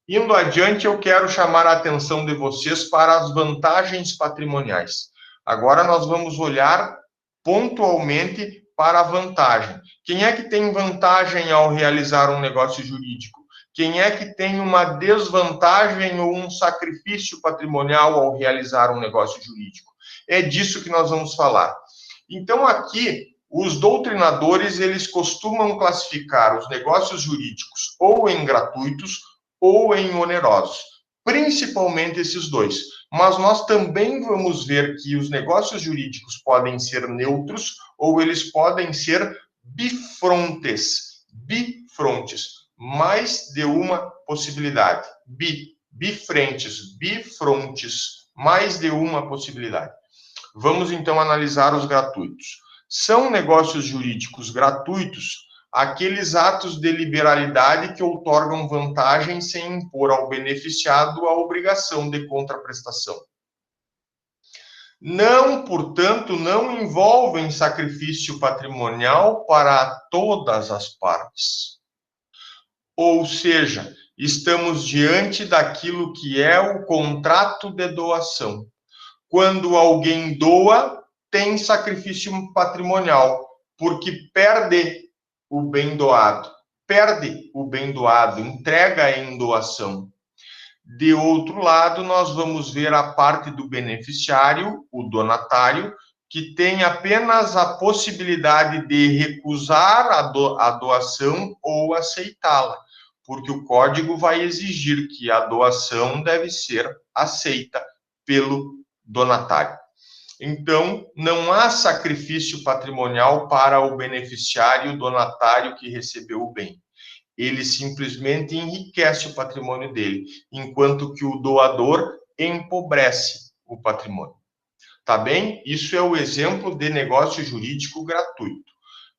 Indo adiante, eu quero chamar a atenção de vocês para as vantagens patrimoniais. Agora nós vamos olhar pontualmente para a vantagem. Quem é que tem vantagem ao realizar um negócio jurídico? Quem é que tem uma desvantagem ou um sacrifício patrimonial ao realizar um negócio jurídico? É disso que nós vamos falar. Então, aqui, os doutrinadores, eles costumam classificar os negócios jurídicos ou em gratuitos ou em onerosos, principalmente esses dois. Mas nós também vamos ver que os negócios jurídicos podem ser neutros ou eles podem ser bifrontes, mais de uma possibilidade, bifrentes, mais de uma possibilidade. Vamos então analisar os gratuitos. São negócios jurídicos gratuitos aqueles atos de liberalidade que outorgam vantagem sem impor ao beneficiado a obrigação de contraprestação. Não, portanto, não envolvem sacrifício patrimonial para todas as partes. Ou seja, estamos diante daquilo que é o contrato de doação. Quando alguém doa, tem sacrifício patrimonial, porque perde o bem doado, entrega em doação. De outro lado, nós vamos ver a parte do beneficiário, o donatário, que tem apenas a possibilidade de recusar a doação ou aceitá-la, porque o código vai exigir que a doação deve ser aceita pelo donatário. Então, não há sacrifício patrimonial para o beneficiário donatário que recebeu o bem. Ele simplesmente enriquece o patrimônio dele, enquanto que o doador empobrece o patrimônio. Tá bem? Isso é o exemplo de negócio jurídico gratuito.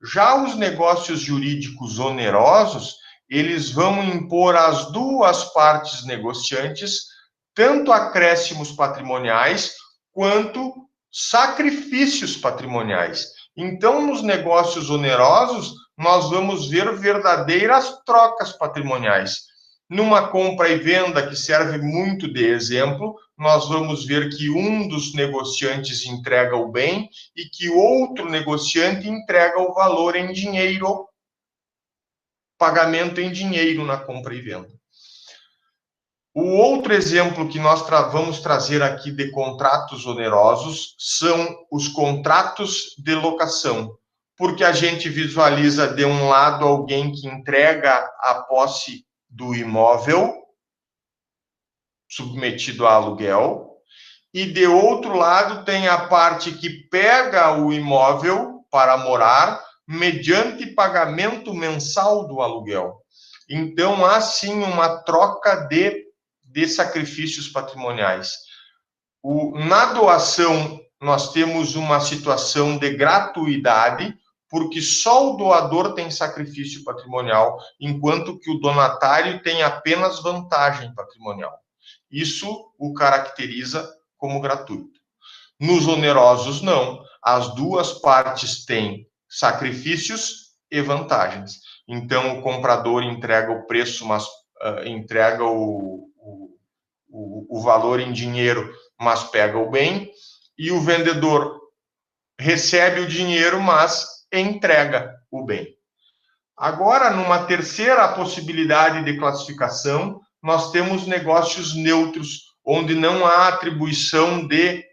Já os negócios jurídicos onerosos, eles vão impor às duas partes negociantes tanto acréscimos patrimoniais quanto sacrifícios patrimoniais. Então, nos negócios onerosos, nós vamos ver verdadeiras trocas patrimoniais. Numa compra e venda, que serve muito de exemplo, nós vamos ver que um dos negociantes entrega o bem e que outro negociante entrega o valor em dinheiro, pagamento em dinheiro na compra e venda. O outro exemplo que nós vamos trazer aqui de contratos onerosos são os contratos de locação, porque a gente visualiza de um lado alguém que entrega a posse do imóvel submetido a aluguel, e de outro lado tem a parte que pega o imóvel para morar mediante pagamento mensal do aluguel. Então há sim uma troca de sacrifícios patrimoniais. Na doação, nós temos uma situação de gratuidade, porque só o doador tem sacrifício patrimonial, enquanto que o donatário tem apenas vantagem patrimonial. Isso o caracteriza como gratuito. Nos onerosos, não. As duas partes têm sacrifícios e vantagens. Então, o comprador entrega o preço, mas entrega o valor em dinheiro, mas pega o bem, e o vendedor recebe o dinheiro, mas entrega o bem. Agora, numa terceira possibilidade de classificação, nós temos negócios neutros, onde não há atribuição de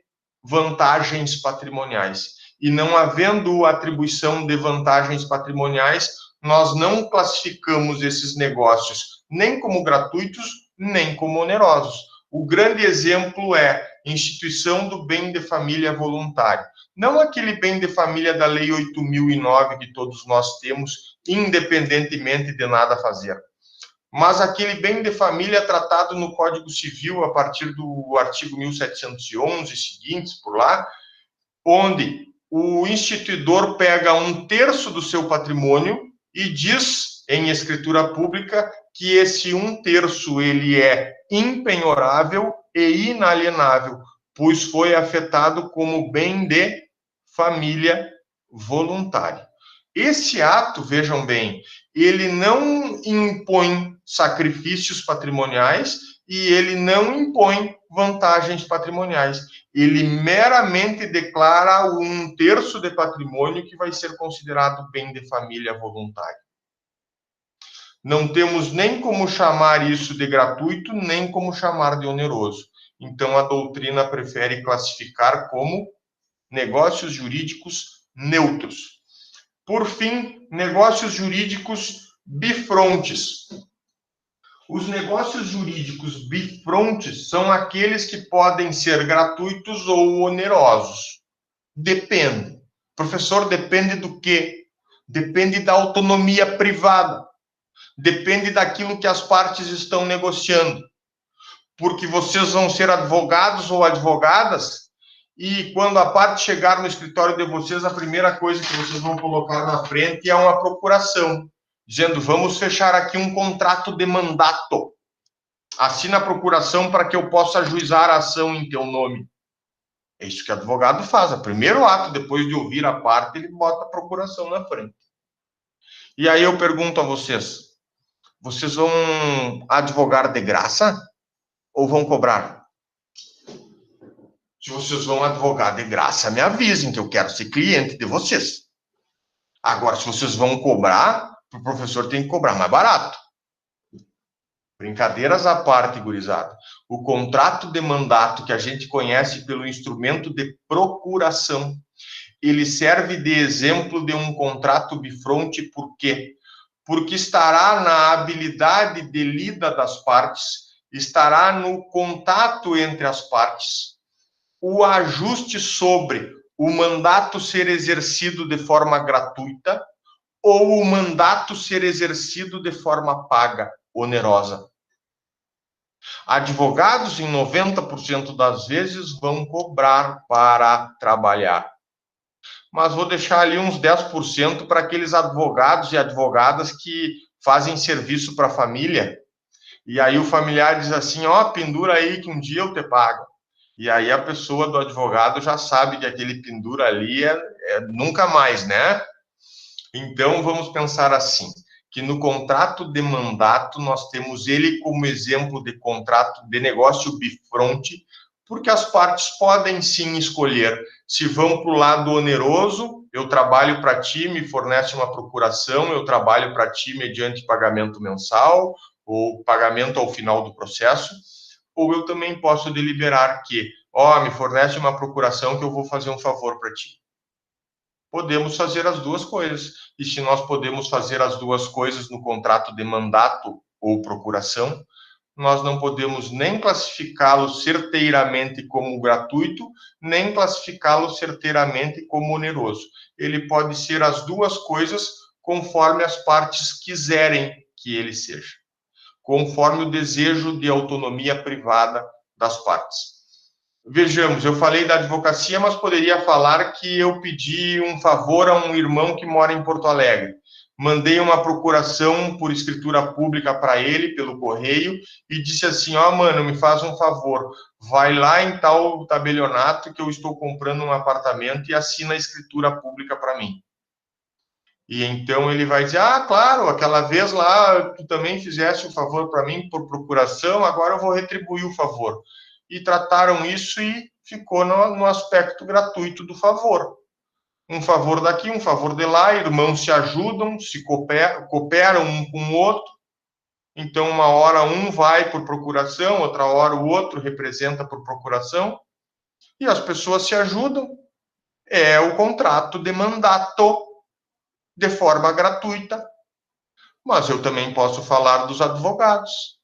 vantagens patrimoniais. E não havendo atribuição de vantagens patrimoniais, nós não classificamos esses negócios nem como gratuitos, nem como onerosos. O grande exemplo é instituição do bem de família voluntário. Não aquele bem de família da Lei 8.009 que todos nós temos, independentemente de nada fazer, mas aquele bem de família tratado no Código Civil a partir do artigo 1711 e seguintes, por lá, onde o instituidor pega 1/3 do seu patrimônio e diz em escritura pública que esse 1/3 ele é impenhorável e inalienável, pois foi afetado como bem de família voluntário. Esse ato, vejam bem, ele não impõe sacrifícios patrimoniais e ele não impõe vantagens patrimoniais. Ele meramente declara 1/3 de patrimônio que vai ser considerado bem de família voluntário. Não temos nem como chamar isso de gratuito, nem como chamar de oneroso. Então, a doutrina prefere classificar como negócios jurídicos neutros. Por fim, negócios jurídicos bifrontes. Os negócios jurídicos bifrontes são aqueles que podem ser gratuitos ou onerosos. Depende. Professor, depende do quê? Depende da autonomia privada. Depende daquilo que as partes estão negociando. Porque vocês vão ser advogados ou advogadas, e quando a parte chegar no escritório de vocês, a primeira coisa que vocês vão colocar na frente é uma procuração, dizendo, vamos fechar aqui um contrato de mandato. Assina a procuração para que eu possa ajuizar a ação em teu nome. É isso que o advogado faz. O primeiro ato, depois de ouvir a parte, ele bota a procuração na frente. E aí eu pergunto a vocês: vocês vão advogar de graça ou vão cobrar? Se vocês vão advogar de graça, me avisem que eu quero ser cliente de vocês. Agora, se vocês vão cobrar, o professor tem que cobrar mais barato. Brincadeiras à parte, gurizada. O contrato de mandato, que a gente conhece pelo instrumento de procuração, ele serve de exemplo de um contrato bifronte, por quê? Porque estará na habilidade de lida das partes, estará no contato entre as partes, o ajuste sobre o mandato ser exercido de forma gratuita ou o mandato ser exercido de forma paga, onerosa. Advogados, em 90% das vezes, vão cobrar para trabalhar. Mas vou deixar ali uns 10% para aqueles advogados e advogadas que fazem serviço para a família. E aí o familiar diz assim, ó, pendura aí que um dia eu te pago. E aí a pessoa do advogado já sabe que aquele pendura ali é nunca mais, né? Então vamos pensar assim, que no contrato de mandato nós temos ele como exemplo de contrato de negócio bifronte, porque as partes podem sim escolher se vão para o lado oneroso, eu trabalho para ti, me fornece uma procuração, eu trabalho para ti mediante pagamento mensal ou pagamento ao final do processo, ou eu também posso deliberar que, ó, me fornece uma procuração que eu vou fazer um favor para ti. Podemos fazer as duas coisas. E se nós podemos fazer as duas coisas no contrato de mandato ou procuração, nós não podemos nem classificá-lo certeiramente como gratuito, nem classificá-lo certeiramente como oneroso. Ele pode ser as duas coisas conforme as partes quiserem que ele seja, conforme o desejo de autonomia privada das partes. Vejamos, eu falei da advocacia, mas poderia falar que eu pedi um favor a um irmão que mora em Porto Alegre. Mandei uma procuração por escritura pública para ele, pelo correio, e disse assim, ó, mano, me faz um favor, vai lá em tal tabelionato que eu estou comprando um apartamento e assina a escritura pública para mim. E então ele vai dizer, ah, claro, aquela vez lá tu também fizeste um favor para mim por procuração, agora eu vou retribuir o favor. E trataram isso e ficou no aspecto gratuito do favor. Um favor daqui, um favor de lá, irmãos se ajudam, se cooperam um com o outro. Então, uma hora um vai por procuração, outra hora o outro representa por procuração, e as pessoas se ajudam. É o contrato de mandato de forma gratuita. Mas eu também posso falar dos advogados,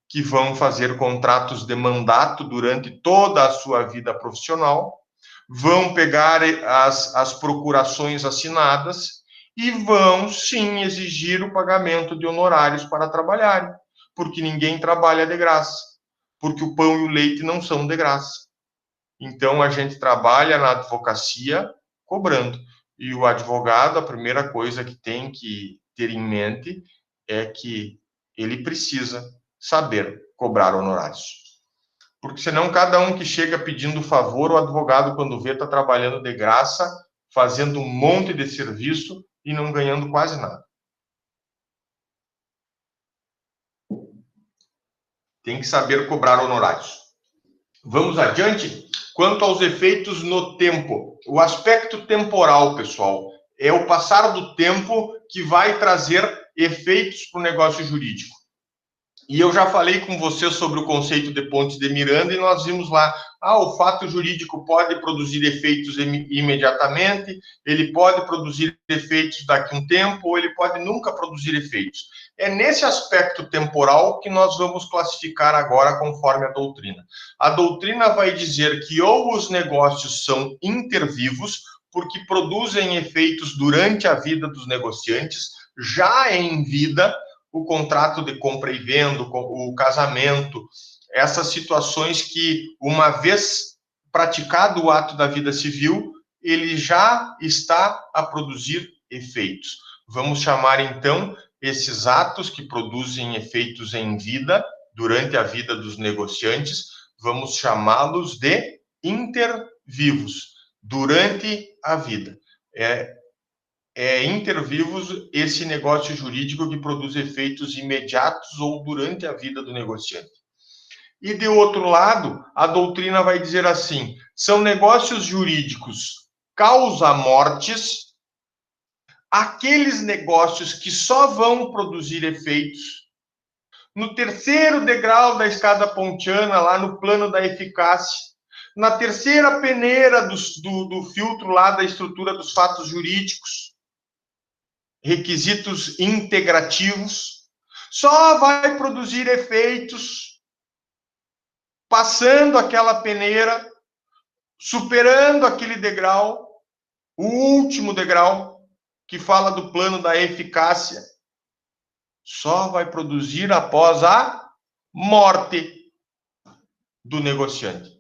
que vão fazer contratos de mandato durante toda a sua vida profissional, vão pegar as procurações assinadas e vão, sim, exigir o pagamento de honorários para trabalharem, porque ninguém trabalha de graça, porque o pão e o leite não são de graça. Então, a gente trabalha na advocacia cobrando. E o advogado, a primeira coisa que tem que ter em mente é que ele precisa saber cobrar honorários. Porque senão cada um que chega pedindo favor, o advogado, quando vê, está trabalhando de graça, fazendo um monte de serviço e não ganhando quase nada. Tem que saber cobrar honorários. Vamos adiante? Quanto aos efeitos no tempo, o aspecto temporal, pessoal, é o passar do tempo que vai trazer efeitos para o negócio jurídico. E eu já falei com você sobre o conceito de Pontes de Miranda e nós vimos lá, o fato jurídico pode produzir efeitos imediatamente, ele pode produzir efeitos daqui a um tempo, ou ele pode nunca produzir efeitos. É nesse aspecto temporal que nós vamos classificar agora conforme a doutrina. A doutrina vai dizer que ou os negócios são intervivos, porque produzem efeitos durante a vida dos negociantes, já em vida, o contrato de compra e venda, o casamento, essas situações que, uma vez praticado o ato da vida civil, ele já está a produzir efeitos. Vamos chamar, então, esses atos que produzem efeitos em vida, durante a vida dos negociantes, vamos chamá-los de intervivos. vivos durante a vida. É inter vivos esse negócio jurídico que produz efeitos imediatos ou durante a vida do negociante. E, de outro lado, a doutrina vai dizer assim, são negócios jurídicos causa-mortes, aqueles negócios que só vão produzir efeitos no terceiro degrau da escada pontiana, lá no plano da eficácia, na terceira peneira do filtro lá da estrutura dos fatos jurídicos, requisitos integrativos, só vai produzir efeitos passando aquela peneira, superando aquele degrau, o último degrau, que fala do plano da eficácia, só vai produzir após a morte do negociante.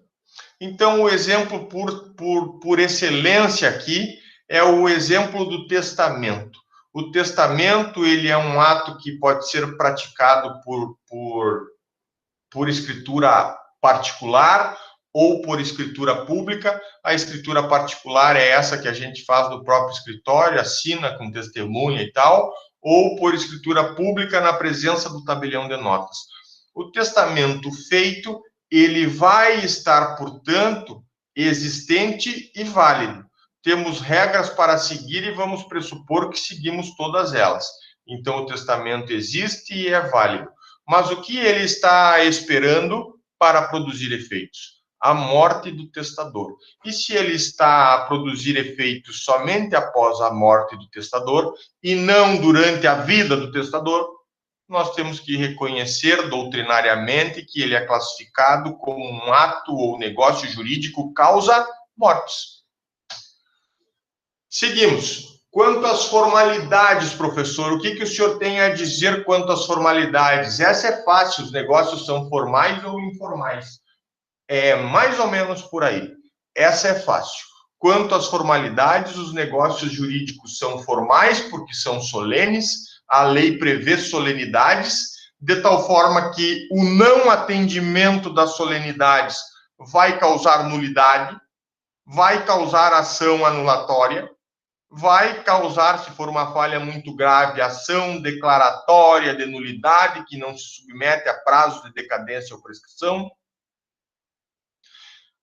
Então, o exemplo por excelência aqui é o exemplo do testamento. O testamento, ele é um ato que pode ser praticado por escritura particular ou por escritura pública. A escritura particular é essa que a gente faz no próprio escritório, assina com testemunha e tal, ou por escritura pública na presença do tabelião de notas. O testamento feito, ele vai estar, portanto, existente e válido. Temos regras para seguir e vamos pressupor que seguimos todas elas. Então, o testamento existe e é válido. Mas o que ele está esperando para produzir efeitos? A morte do testador. E se ele está a produzir efeitos somente após a morte do testador e não durante a vida do testador, nós temos que reconhecer doutrinariamente que ele é classificado como um ato ou negócio jurídico causa mortes. Seguimos. Quanto às formalidades, professor, o que o senhor tem a dizer quanto às formalidades? Essa é fácil, os negócios são formais ou informais. É mais ou menos por aí. Essa é fácil. Quanto às formalidades, os negócios jurídicos são formais porque são solenes, a lei prevê solenidades, de tal forma que o não atendimento das solenidades vai causar nulidade, vai causar ação anulatória, vai causar, se for uma falha muito grave, ação declaratória de nulidade, que não se submete a prazo de decadência ou prescrição.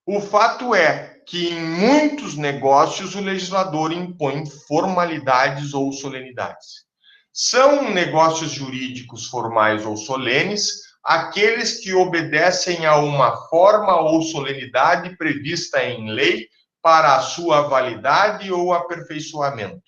O fato é que em muitos negócios o legislador impõe formalidades ou solenidades. São negócios jurídicos formais ou solenes aqueles que obedecem a uma forma ou solenidade prevista em lei para a sua validade ou aperfeiçoamento.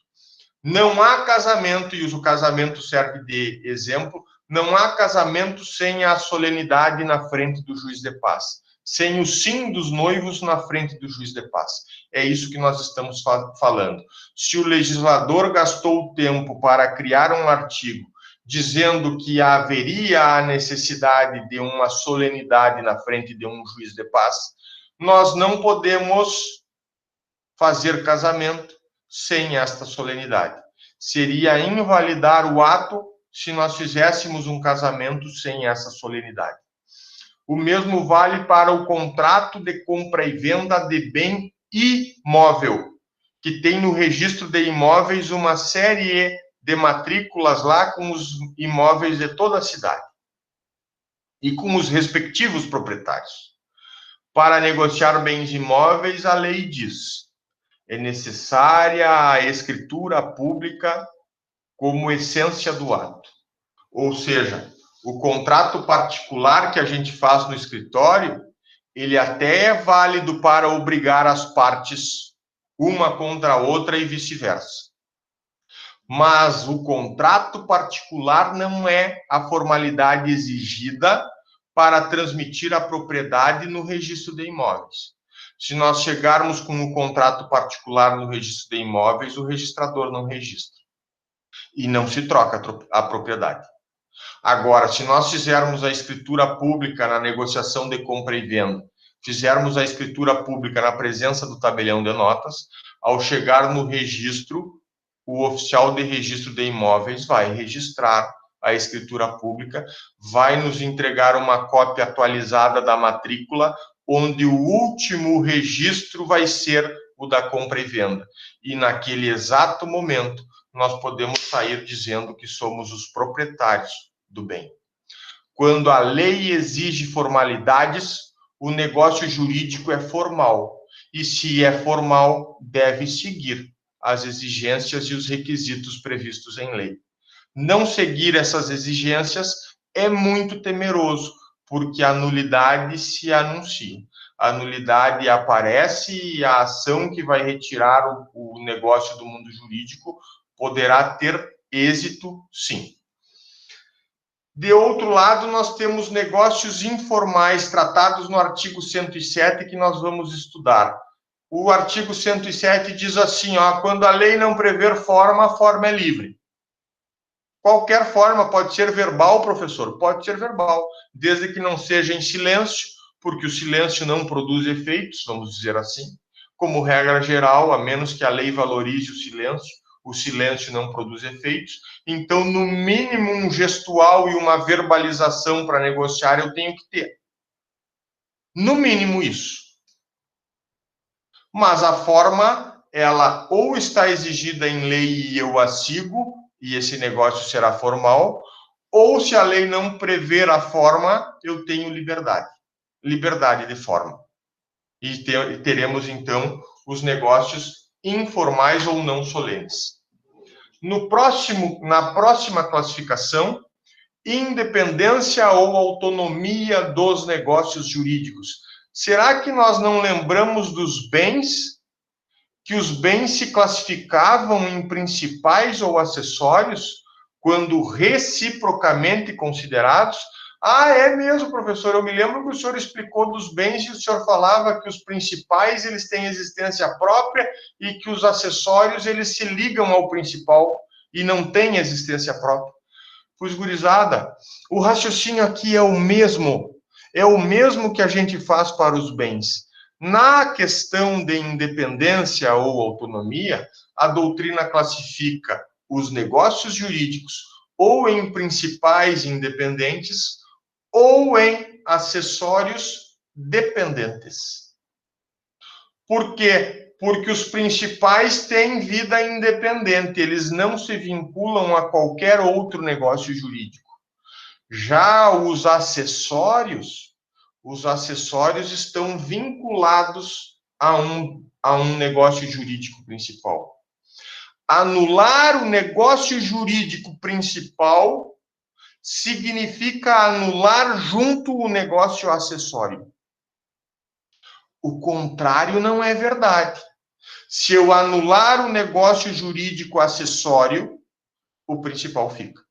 Não há casamento, e o casamento serve de exemplo, não há casamento sem a solenidade na frente do juiz de paz, sem o sim dos noivos na frente do juiz de paz. É isso que nós estamos falando. Se o legislador gastou o tempo para criar um artigo dizendo que haveria a necessidade de uma solenidade na frente de um juiz de paz, nós não podemos fazer casamento sem esta solenidade. Seria invalidar o ato se nós fizéssemos um casamento sem essa solenidade. O mesmo vale para o contrato de compra e venda de bem imóvel, que tem no registro de imóveis uma série de matrículas lá com os imóveis de toda a cidade e com os respectivos proprietários. Para negociar bens imóveis, a lei diz: é necessária a escritura pública como essência do ato. Ou seja, o contrato particular que a gente faz no escritório, ele até é válido para obrigar as partes uma contra a outra e vice-versa. Mas o contrato particular não é a formalidade exigida para transmitir a propriedade no registro de imóveis. Se nós chegarmos com o contrato particular no registro de imóveis, o registrador não registra. E não se troca a propriedade. Agora, se nós fizermos a escritura pública na negociação de compra e venda, fizermos a escritura pública na presença do tabelião de notas, ao chegar no registro, o oficial de registro de imóveis vai registrar a escritura pública, vai nos entregar uma cópia atualizada da matrícula, onde o último registro vai ser o da compra e venda. E naquele exato momento, nós podemos sair dizendo que somos os proprietários do bem. Quando a lei exige formalidades, o negócio jurídico é formal. E se é formal, deve seguir as exigências e os requisitos previstos em lei. Não seguir essas exigências é muito temeroso, porque a nulidade se anuncia. A nulidade aparece e a ação que vai retirar o negócio do mundo jurídico poderá ter êxito, sim. De outro lado, nós temos negócios informais tratados no artigo 107 que nós vamos estudar. O artigo 107 diz assim, ó, quando a lei não prever forma, a forma é livre. Qualquer forma, pode ser verbal, professor, pode ser verbal, desde que não seja em silêncio, porque o silêncio não produz efeitos, vamos dizer assim. Como regra geral, a menos que a lei valorize o silêncio não produz efeitos. Então, no mínimo, um gestual e uma verbalização para negociar eu tenho que ter. No mínimo isso. Mas a forma, ela ou está exigida em lei e eu a sigo, e esse negócio será formal, ou se a lei não prever a forma, eu tenho liberdade. Liberdade de forma. E teremos, então, os negócios informais ou não solenes. Na próxima classificação, independência ou autonomia dos negócios jurídicos. Será que nós não lembramos dos bens? Que os bens se classificavam em principais ou acessórios quando reciprocamente considerados? Ah, é mesmo, professor. Eu me lembro que o senhor explicou dos bens e o senhor falava que os principais eles têm existência própria e que os acessórios eles se ligam ao principal e não têm existência própria. Pois, gurizada, o raciocínio aqui é o mesmo que a gente faz para os bens. Na questão de independência ou autonomia, a doutrina classifica os negócios jurídicos ou em principais independentes ou em acessórios dependentes. Por quê? Porque os principais têm vida independente, eles não se vinculam a qualquer outro negócio jurídico. Já os acessórios estão vinculados a um negócio jurídico principal. Anular o negócio jurídico principal significa anular junto o negócio acessório. O contrário não é verdade. Se eu anular o negócio jurídico acessório, o principal fica.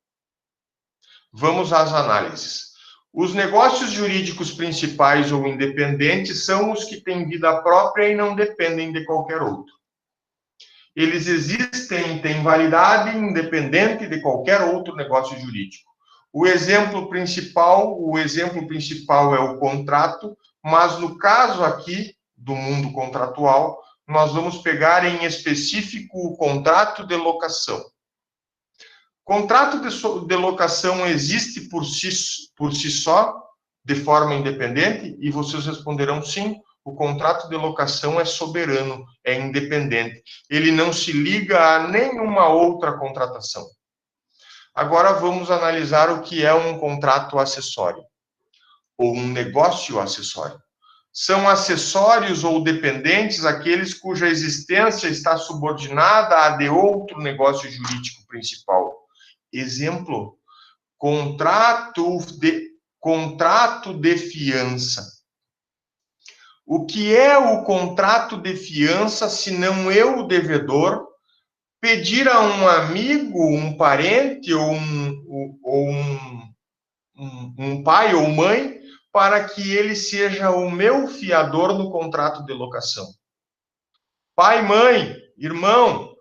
Vamos às análises. Os negócios jurídicos principais ou independentes são os que têm vida própria e não dependem de qualquer outro. Eles existem, têm validade independente de qualquer outro negócio jurídico. O exemplo principal é o contrato, mas no caso aqui do mundo contratual, nós vamos pegar em específico o contrato de locação. Contrato de locação existe por si só, de forma independente? E vocês responderão sim, o contrato de locação é soberano, é independente. Ele não se liga a nenhuma outra contratação. Agora vamos analisar o que é um contrato acessório, ou um negócio acessório. São acessórios ou dependentes aqueles cuja existência está subordinada à de outro negócio jurídico principal. Exemplo, contrato de fiança. O que é o contrato de fiança se não eu, devedor, pedir a um amigo, um parente ou um pai ou mãe para que ele seja o meu fiador no contrato de locação? Pai, mãe, irmão,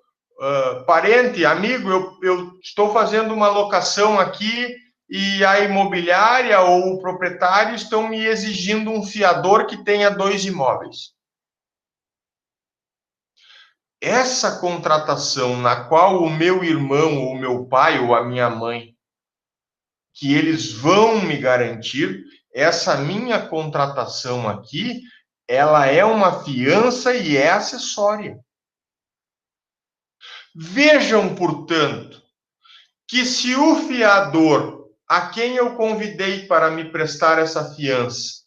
parente, amigo, eu estou fazendo uma locação aqui e a imobiliária ou o proprietário estão me exigindo um fiador que tenha 2 imóveis. Essa contratação na qual o meu irmão ou o meu pai ou a minha mãe, que eles vão me garantir, essa minha contratação aqui, ela é uma fiança e é acessória. Vejam, portanto, que se o fiador a quem eu convidei para me prestar essa fiança,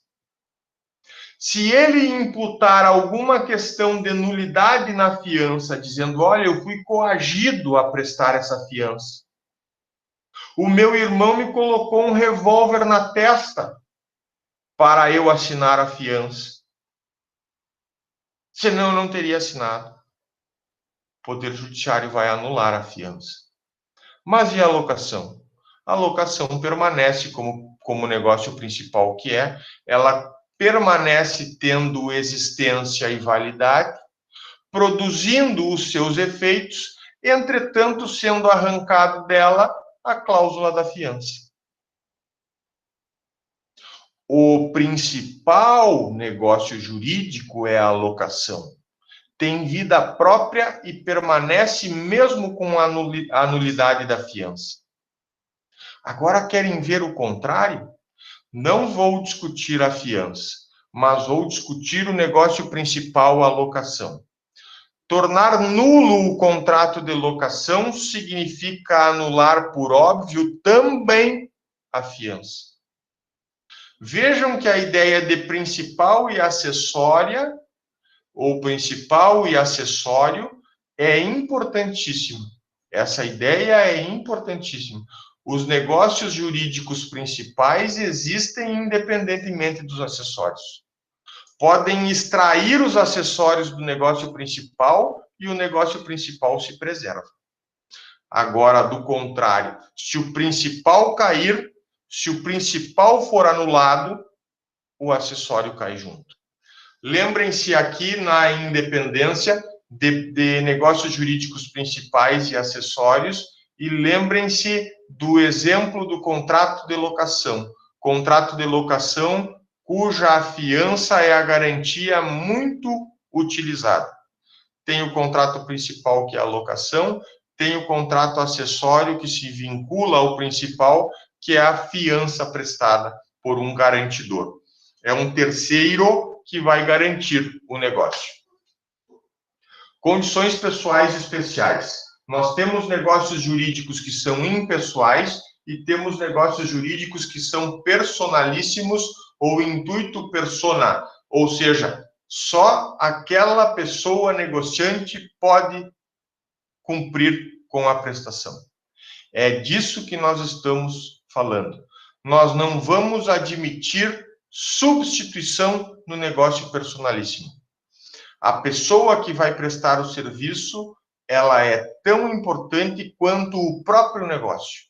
se ele imputar alguma questão de nulidade na fiança, dizendo, olha, eu fui coagido a prestar essa fiança, o meu irmão me colocou um revólver na testa para eu assinar a fiança, senão eu não teria assinado. O Poder Judiciário vai anular a fiança. Mas e a locação? A locação permanece como negócio principal que é, ela permanece tendo existência e validade, produzindo os seus efeitos, entretanto sendo arrancado dela a cláusula da fiança. O principal negócio jurídico é a locação. Tem vida própria e permanece mesmo com a nulidade da fiança. Agora querem ver o contrário? Não vou discutir a fiança, mas vou discutir o negócio principal, a locação. Tornar nulo o contrato de locação significa anular, por óbvio, também a fiança. Vejam que a ideia de principal e acessória, ou principal e acessório, é importantíssimo. Essa ideia é importantíssima. Os negócios jurídicos principais existem independentemente dos acessórios. Podem extrair os acessórios do negócio principal e o negócio principal se preserva. Agora, do contrário, se o principal cair, se o principal for anulado, o acessório cai junto. Lembrem-se aqui na independência de negócios jurídicos principais e acessórios, e lembrem-se do exemplo do contrato de locação. Contrato de locação cuja fiança é a garantia muito utilizada. Tem o contrato principal, que é a locação, tem o contrato acessório, que se vincula ao principal, que é a fiança prestada por um garantidor. É um terceiro que vai garantir o negócio. Condições pessoais especiais. Nós temos negócios jurídicos que são impessoais e temos negócios jurídicos que são personalíssimos ou intuito persona, ou seja, só aquela pessoa negociante pode cumprir com a prestação. É disso que nós estamos falando. Nós não vamos admitir substituição no negócio personalíssimo. A pessoa que vai prestar o serviço, ela é tão importante quanto o próprio negócio.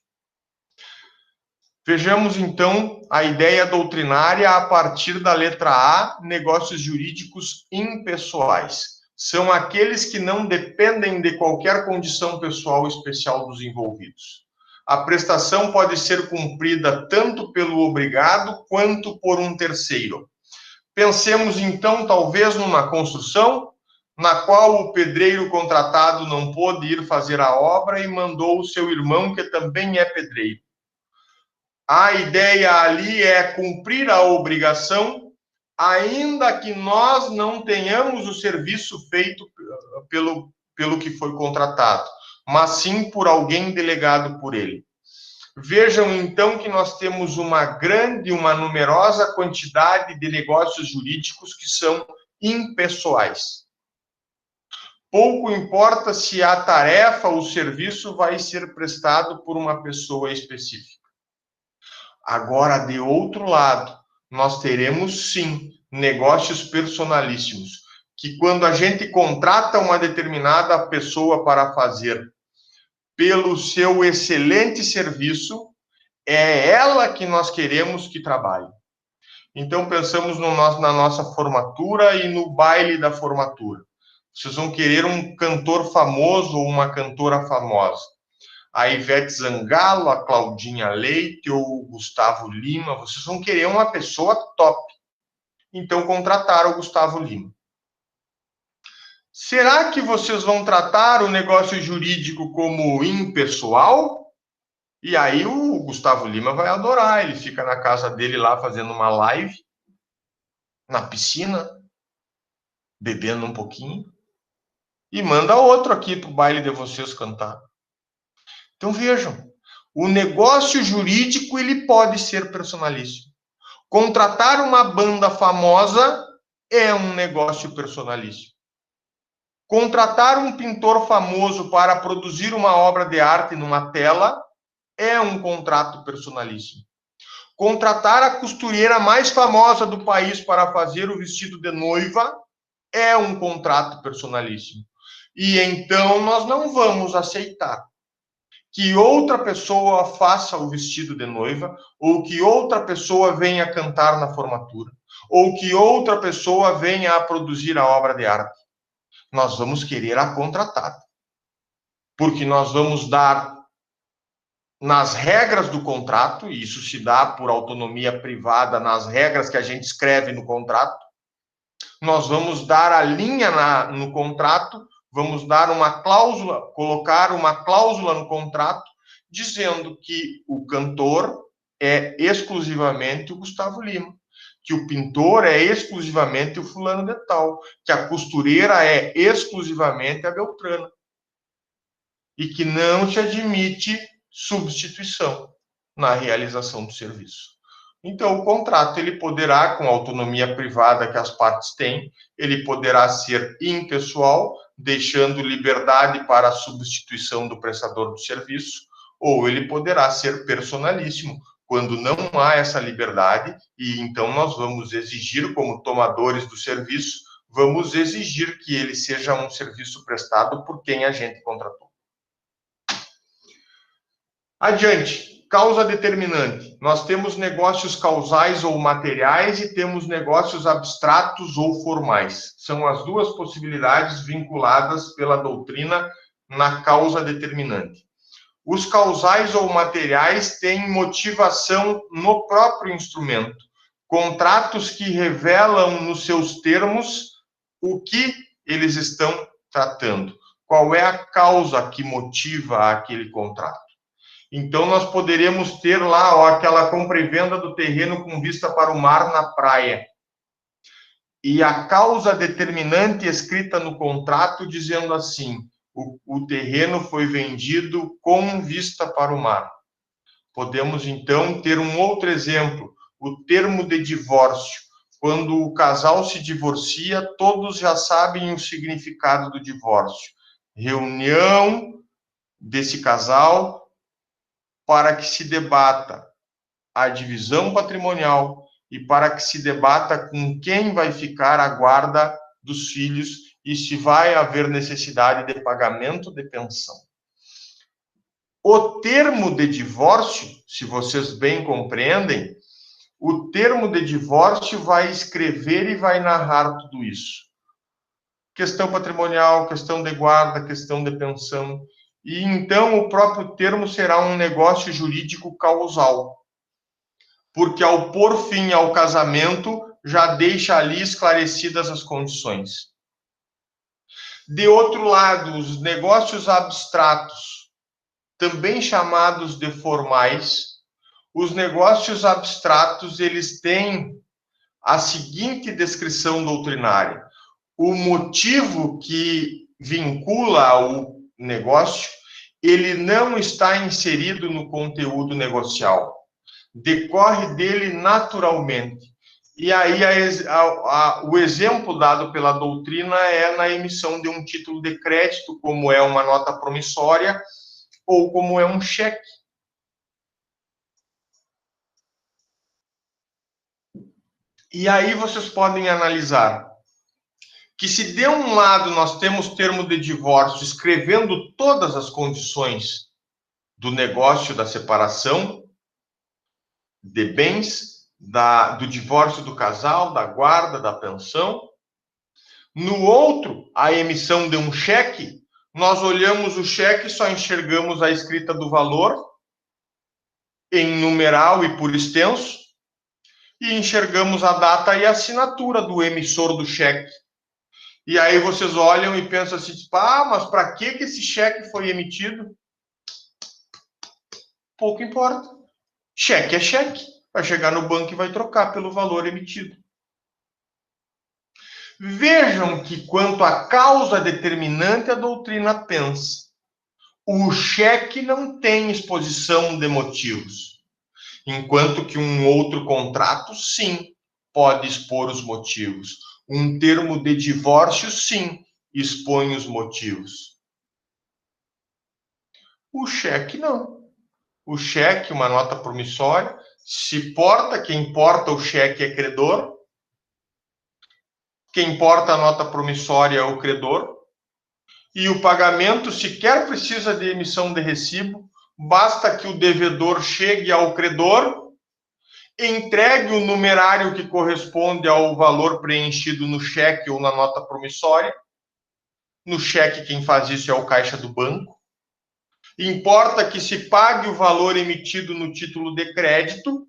Vejamos, então, a ideia doutrinária a partir da letra A, negócios jurídicos impessoais. São aqueles que não dependem de qualquer condição pessoal especial dos envolvidos. A prestação pode ser cumprida tanto pelo obrigado quanto por um terceiro. Pensemos, então, talvez numa construção na qual o pedreiro contratado não pôde ir fazer a obra e mandou o seu irmão, que também é pedreiro. A ideia ali é cumprir a obrigação, ainda que nós não tenhamos o serviço feito pelo que foi contratado, mas sim por alguém delegado por ele. Vejam, então, que nós temos uma numerosa quantidade de negócios jurídicos que são impessoais. Pouco importa se a tarefa ou o serviço vai ser prestado por uma pessoa específica. Agora, de outro lado, nós teremos, sim, negócios personalíssimos, que quando a gente contrata uma determinada pessoa para fazer pelo seu excelente serviço, é ela que nós queremos que trabalhe. Então, pensamos na nossa formatura e no baile da formatura. Vocês vão querer um cantor famoso ou uma cantora famosa. A Ivete Zangalo, a Claudinha Leite ou o Gustavo Lima. Vocês vão querer uma pessoa top. Então, contrataram o Gustavo Lima. Será que vocês vão tratar o negócio jurídico como impessoal? E aí o o Gustavo Lima vai adorar, ele fica na casa dele lá fazendo uma live, na piscina, bebendo um pouquinho, e manda outro aqui pro baile de vocês cantar. Então vejam, o negócio jurídico ele pode ser personalíssimo. Contratar uma banda famosa é um negócio personalíssimo. Contratar um pintor famoso para produzir uma obra de arte numa tela é um contrato personalíssimo. Contratar a costureira mais famosa do país para fazer o vestido de noiva é um contrato personalíssimo. E então nós não vamos aceitar que outra pessoa faça o vestido de noiva, ou que outra pessoa venha cantar na formatura, ou que outra pessoa venha a produzir a obra de arte. Nós vamos querer a contratada. Porque nós vamos dar, nas regras do contrato, e isso se dá por autonomia privada, nas regras que a gente escreve no contrato, nós vamos dar a linha no contrato, vamos dar uma cláusula, colocar uma cláusula no contrato, dizendo que o cantor é exclusivamente o Gustavo Lima, que o pintor é exclusivamente o fulano de tal, que a costureira é exclusivamente a Beltrana, e que não se admite substituição na realização do serviço. Então, o contrato ele poderá, com a autonomia privada que as partes têm, ele poderá ser impessoal, deixando liberdade para a substituição do prestador do serviço, ou ele poderá ser personalíssimo, quando não há essa liberdade, e então nós vamos exigir, como tomadores do serviço, vamos exigir que ele seja um serviço prestado por quem a gente contratou. Adiante, causa determinante. Nós temos negócios causais ou materiais e temos negócios abstratos ou formais. São as duas possibilidades vinculadas pela doutrina na causa determinante. Os causais ou materiais têm motivação no próprio instrumento. Contratos que revelam nos seus termos o que eles estão tratando. Qual é a causa que motiva aquele contrato? Então, nós poderíamos ter lá aquela compra e venda do terreno com vista para o mar na praia. E a causa determinante escrita no contrato dizendo assim, o terreno foi vendido com vista para o mar. Podemos, então, ter um outro exemplo, o termo de divórcio. Quando o casal se divorcia, todos já sabem o significado do divórcio. Reunião desse casal para que se debata a divisão patrimonial e para que se debata com quem vai ficar a guarda dos filhos e se vai haver necessidade de pagamento de pensão. O termo de divórcio, se vocês bem compreendem, o termo de divórcio vai escrever e vai narrar tudo isso. Questão patrimonial, questão de guarda, questão de pensão. E então o próprio termo será um negócio jurídico causal. Porque ao pôr fim ao casamento, já deixa ali esclarecidas as condições. De outro lado, os negócios abstratos, também chamados de formais, os negócios abstratos, eles têm a seguinte descrição doutrinária. O motivo que vincula o negócio, ele não está inserido no conteúdo negocial. Decorre dele naturalmente. E aí o exemplo dado pela doutrina é na emissão de um título de crédito, como é uma nota promissória ou como é um cheque. E aí vocês podem analisar que se de um lado nós temos termo de divórcio escrevendo todas as condições do negócio da separação de bens, do divórcio do casal, da guarda, da pensão. No outro, a emissão de um cheque, nós olhamos o cheque e só enxergamos a escrita do valor em numeral e por extenso, e enxergamos a data e a assinatura do emissor do cheque. E aí vocês olham e pensam assim, mas para que esse cheque foi emitido? Pouco importa. Cheque é cheque. Vai chegar no banco e vai trocar pelo valor emitido. Vejam que, quanto à causa determinante, a doutrina pensa. O cheque não tem exposição de motivos, enquanto que um outro contrato, sim, pode expor os motivos. Um termo de divórcio, sim, expõe os motivos. O cheque, não. O cheque, uma nota promissória, se porta, quem porta o cheque é credor, quem porta a nota promissória é o credor, e o pagamento sequer precisa de emissão de recibo, basta que o devedor chegue ao credor, entregue o numerário que corresponde ao valor preenchido no cheque ou na nota promissória. No cheque, quem faz isso é o caixa do banco. Importa que se pague o valor emitido no título de crédito,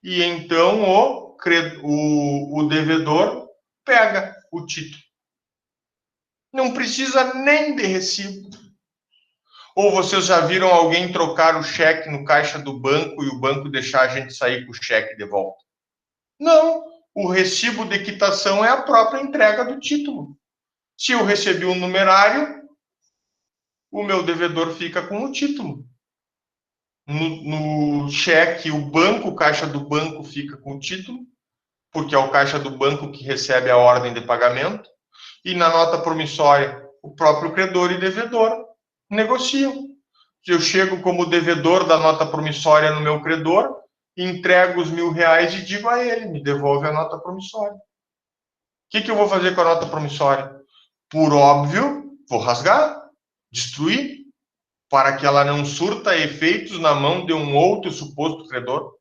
e então o devedor pega o título. Não precisa nem de recibo. Ou vocês já viram alguém trocar o cheque no caixa do banco e o banco deixar a gente sair com o cheque de volta? Não. O recibo de quitação é a própria entrega do título. Se eu recebi um numerário, o meu devedor fica com o título. No cheque, o banco, o caixa do banco fica com o título, porque é o caixa do banco que recebe a ordem de pagamento. E na nota promissória, o próprio credor e devedor negociam. Eu chego como devedor da nota promissória no meu credor, entrego os R$1.000 e digo a ele, me devolve a nota promissória. O que eu vou fazer com a nota promissória? Por óbvio, vou rasgar, destruir, para que ela não surta efeitos na mão de um outro suposto credor.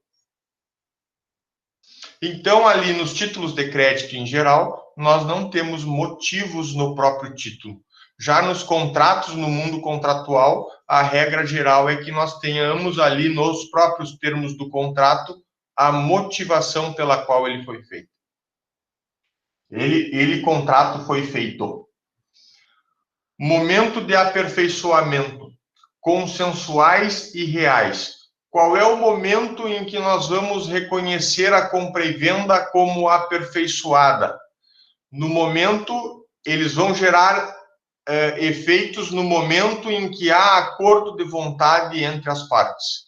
Então, ali nos títulos de crédito em geral, nós não temos motivos no próprio título. Já nos contratos, no mundo contratual, a regra geral é que nós tenhamos ali nos próprios termos do contrato a motivação pela qual ele foi feito. Contrato foi feito. Momento de aperfeiçoamento, consensuais e reais. Qual é o momento em que nós vamos reconhecer a compra e venda como aperfeiçoada? No momento, eles vão gerar efeitos no momento em que há acordo de vontade entre as partes.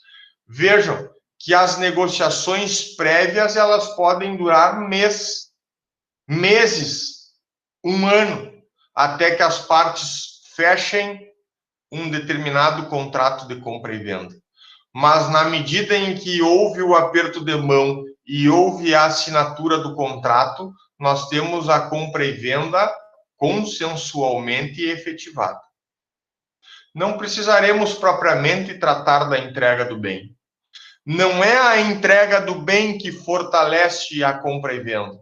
Vejam que as negociações prévias, elas podem durar meses, um ano, até que as partes fechem um determinado contrato de compra e venda. Mas na medida em que houve o aperto de mão e houve a assinatura do contrato, nós temos a compra e venda consensualmente efetivada. Não precisaremos propriamente tratar da entrega do bem. Não é a entrega do bem que fortalece a compra e venda.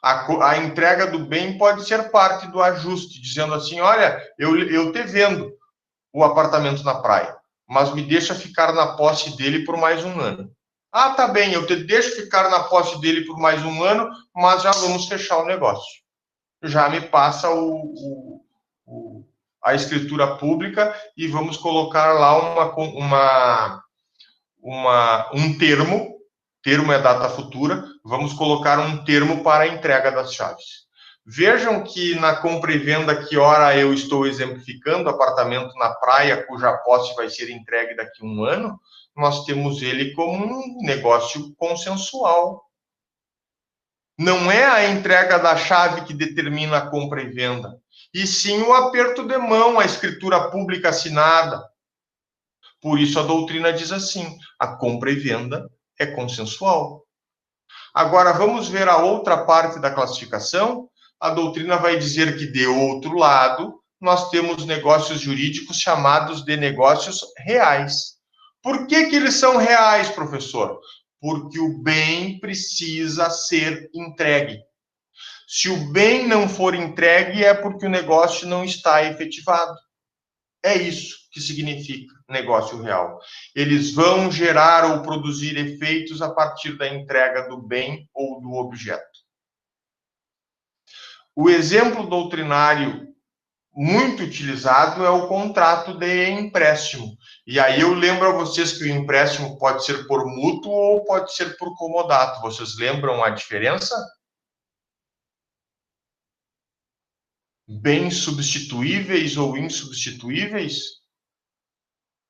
A entrega do bem pode ser parte do ajuste, dizendo assim, olha, eu te vendo o apartamento na praia, mas me deixa ficar na posse dele por mais um ano. Ah, tá bem, eu te deixo ficar na posse dele por mais um ano, mas já vamos fechar o negócio. Já me passa a escritura pública e vamos colocar lá um termo é data futura, vamos colocar um termo para a entrega das chaves. Vejam que na compra e venda que ora eu estou exemplificando, apartamento na praia, cuja posse vai ser entregue daqui a um ano, nós temos ele como um negócio consensual. Não é a entrega da chave que determina a compra e venda, e sim o aperto de mão, a escritura pública assinada. Por isso a doutrina diz assim, a compra e venda é consensual. Agora, vamos ver a outra parte da classificação. A doutrina vai dizer que, de outro lado, nós temos negócios jurídicos chamados de negócios reais. Por que eles são reais, professor? Porque o bem precisa ser entregue. Se o bem não for entregue, é porque o negócio não está efetivado. É isso que significa negócio real. Eles vão gerar ou produzir efeitos a partir da entrega do bem ou do objeto. O exemplo doutrinário muito utilizado é o contrato de empréstimo. E aí eu lembro a vocês que o empréstimo pode ser por mútuo ou pode ser por comodato. Vocês lembram a diferença? Bens substituíveis ou insubstituíveis?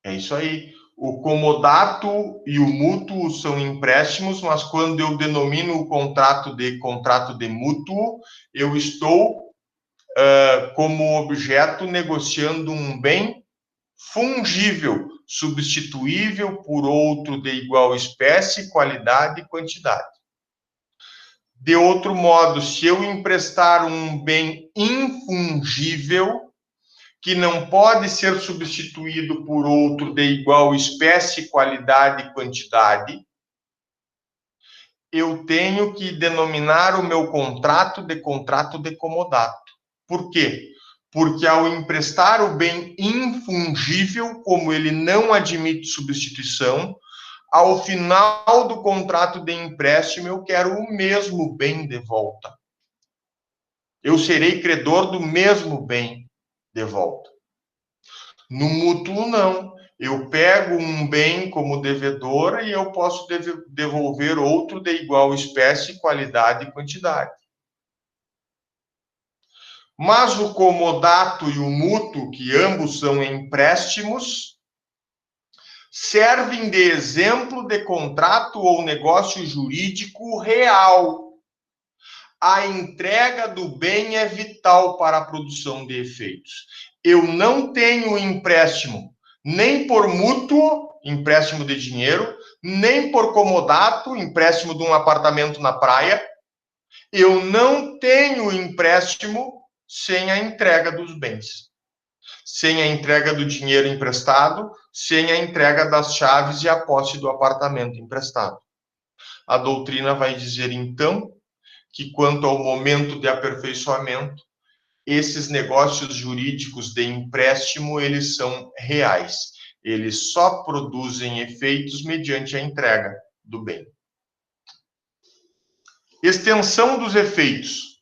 É isso aí. O comodato e o mútuo são empréstimos, mas quando eu denomino o contrato de mútuo, eu estou como objeto negociando um bem fungível, substituível por outro de igual espécie, qualidade e quantidade. De outro modo, se eu emprestar um bem infungível, que não pode ser substituído por outro de igual espécie, qualidade e quantidade, eu tenho que denominar o meu contrato de comodato. Por quê? Porque ao emprestar o bem infungível, como ele não admite substituição, ao final do contrato de empréstimo eu quero o mesmo bem de volta. Eu serei credor do mesmo bem de volta. No mútuo, não. Eu pego um bem como devedor e eu posso devolver outro de igual espécie, qualidade e quantidade. Mas o comodato e o mútuo, que ambos são empréstimos, servem de exemplo de contrato ou negócio jurídico real. A entrega do bem é vital para a produção de efeitos. Eu não tenho empréstimo nem por mútuo, empréstimo de dinheiro, nem por comodato, empréstimo de um apartamento na praia. Eu não tenho empréstimo sem a entrega dos bens, sem a entrega do dinheiro emprestado, sem a entrega das chaves e a posse do apartamento emprestado. A doutrina vai dizer, então, que quanto ao momento de aperfeiçoamento, esses negócios jurídicos de empréstimo, eles são reais. Eles só produzem efeitos mediante a entrega do bem. Extensão dos efeitos.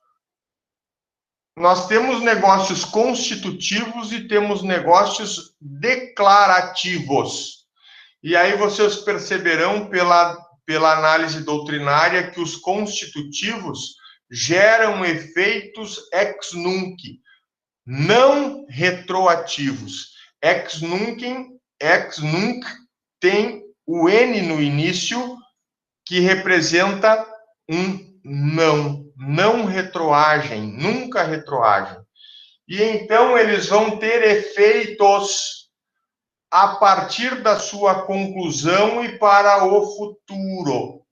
Nós temos negócios constitutivos e temos negócios declarativos. E aí vocês perceberão pela análise doutrinária que os constitutivos geram efeitos ex nunc, não retroativos. Ex nunc tem o N no início, que representa um não retroagem, nunca retroagem. E então eles vão ter efeitos a partir da sua conclusão e para o futuro.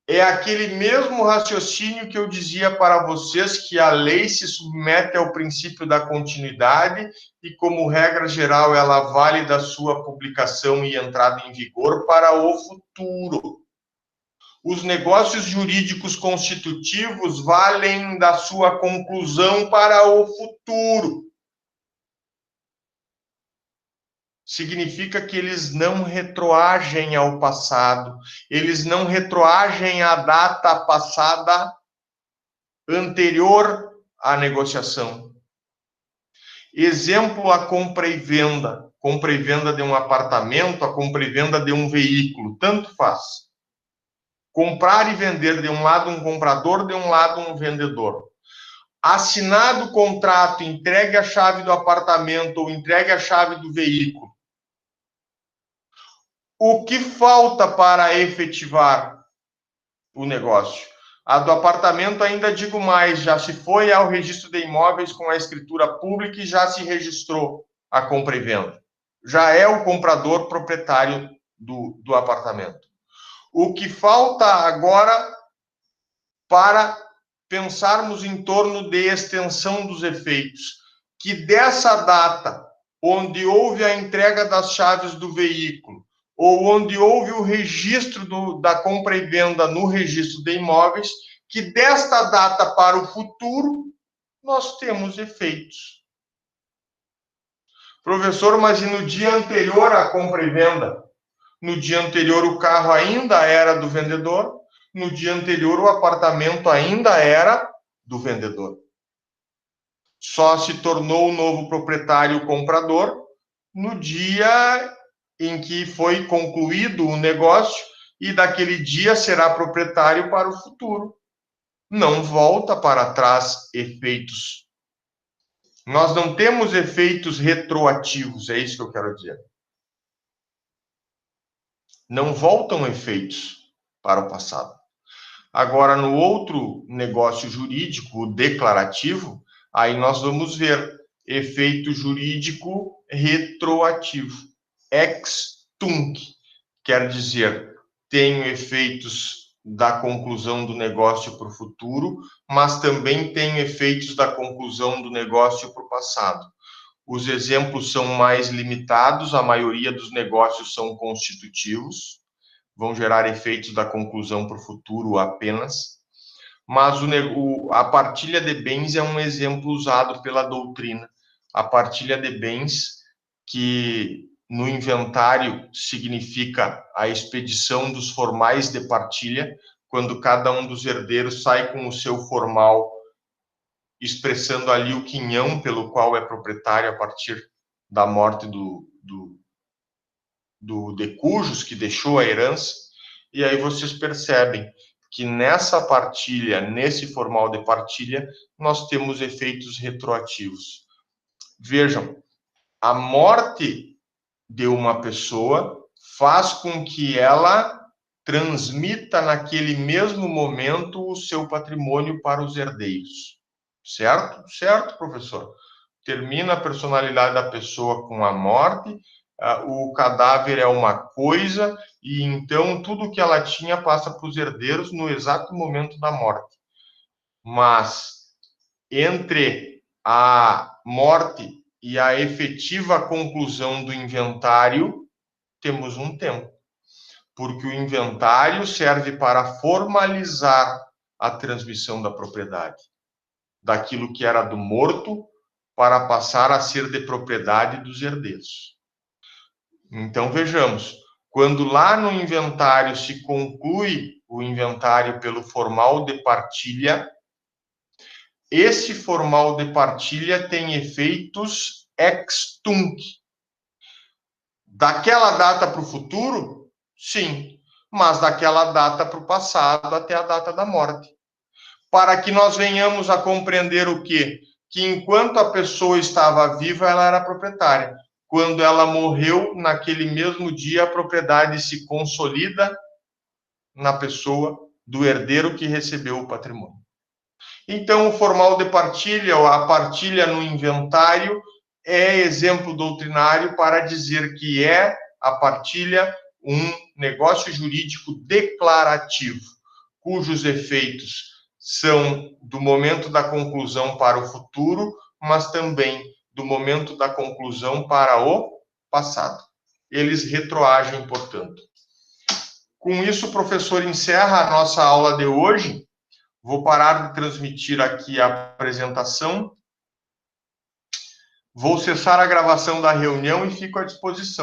É aquele mesmo raciocínio que eu dizia para vocês, que a lei se submete ao princípio da continuidade e, como regra geral, ela vale da sua publicação e entrada em vigor para o futuro. Os negócios jurídicos constitutivos valem da sua conclusão para o futuro. Significa que eles não retroagem ao passado, eles não retroagem à data passada anterior à negociação. Exemplo, a compra e venda. Compra e venda de um apartamento, a compra e venda de um veículo, tanto faz. Comprar e vender, de um lado um comprador, de um lado um vendedor. Assinado o contrato, entregue a chave do apartamento ou entregue a chave do veículo. O que falta para efetivar o negócio? A do apartamento, ainda digo mais, já se foi ao registro de imóveis com a escritura pública e já se registrou a compra e venda. Já é o comprador proprietário do apartamento. O que falta agora para pensarmos em torno de extensão dos efeitos, que dessa data, onde houve a entrega das chaves do veículo, ou onde houve o registro da compra e venda no registro de imóveis, que desta data para o futuro, nós temos efeitos. Professor, mas e no dia anterior à compra e venda? No dia anterior o carro ainda era do vendedor, no dia anterior o apartamento ainda era do vendedor. só se tornou o novo proprietário comprador no dia em que foi concluído o negócio e daquele dia será proprietário para o futuro. Não volta para trás efeitos. Nós não temos efeitos retroativos, é isso que eu quero dizer. Não voltam efeitos para o passado. Agora, no outro negócio jurídico, o declarativo, aí nós vamos ver efeito jurídico retroativo. Ex tunc, quer dizer, tenho efeitos da conclusão do negócio para o futuro, mas também tenho efeitos da conclusão do negócio para o passado. Os exemplos são mais limitados, a maioria dos negócios são constitutivos, vão gerar efeitos da conclusão para o futuro apenas, mas a partilha de bens é um exemplo usado pela doutrina. A partilha de bens, que no inventário significa a expedição dos formais de partilha, quando cada um dos herdeiros sai com o seu formal, expressando ali o quinhão pelo qual é proprietário a partir da morte do de cujos que deixou a herança, e aí vocês percebem que nessa partilha, nesse formal de partilha, nós temos efeitos retroativos. Vejam, a morte de uma pessoa faz com que ela transmita naquele mesmo momento o seu patrimônio para os herdeiros. Certo? Certo, professor? Termina a personalidade da pessoa com a morte, o cadáver é uma coisa, e então tudo que ela tinha passa para os herdeiros no exato momento da morte. Mas entre a morte e a efetiva conclusão do inventário, temos um tempo. Porque o inventário serve para formalizar a transmissão da propriedade, daquilo que era do morto, para passar a ser de propriedade dos herdeiros. Então, vejamos, quando lá no inventário se conclui o inventário pelo formal de partilha, esse formal de partilha tem efeitos ex tunc. Daquela data para o futuro, sim, mas daquela data para o passado até a data da morte. Para que nós venhamos a compreender o quê? Que enquanto a pessoa estava viva, ela era proprietária. Quando ela morreu, naquele mesmo dia, a propriedade se consolida na pessoa do herdeiro que recebeu o patrimônio. Então, o formal de partilha, ou a partilha no inventário, é exemplo doutrinário para dizer que é a partilha um negócio jurídico declarativo, cujos efeitos são do momento da conclusão para o futuro, mas também do momento da conclusão para o passado. Eles retroagem, portanto. Com isso, o professor encerra a nossa aula de hoje. Vou parar de transmitir aqui a apresentação. Vou cessar a gravação da reunião e fico à disposição.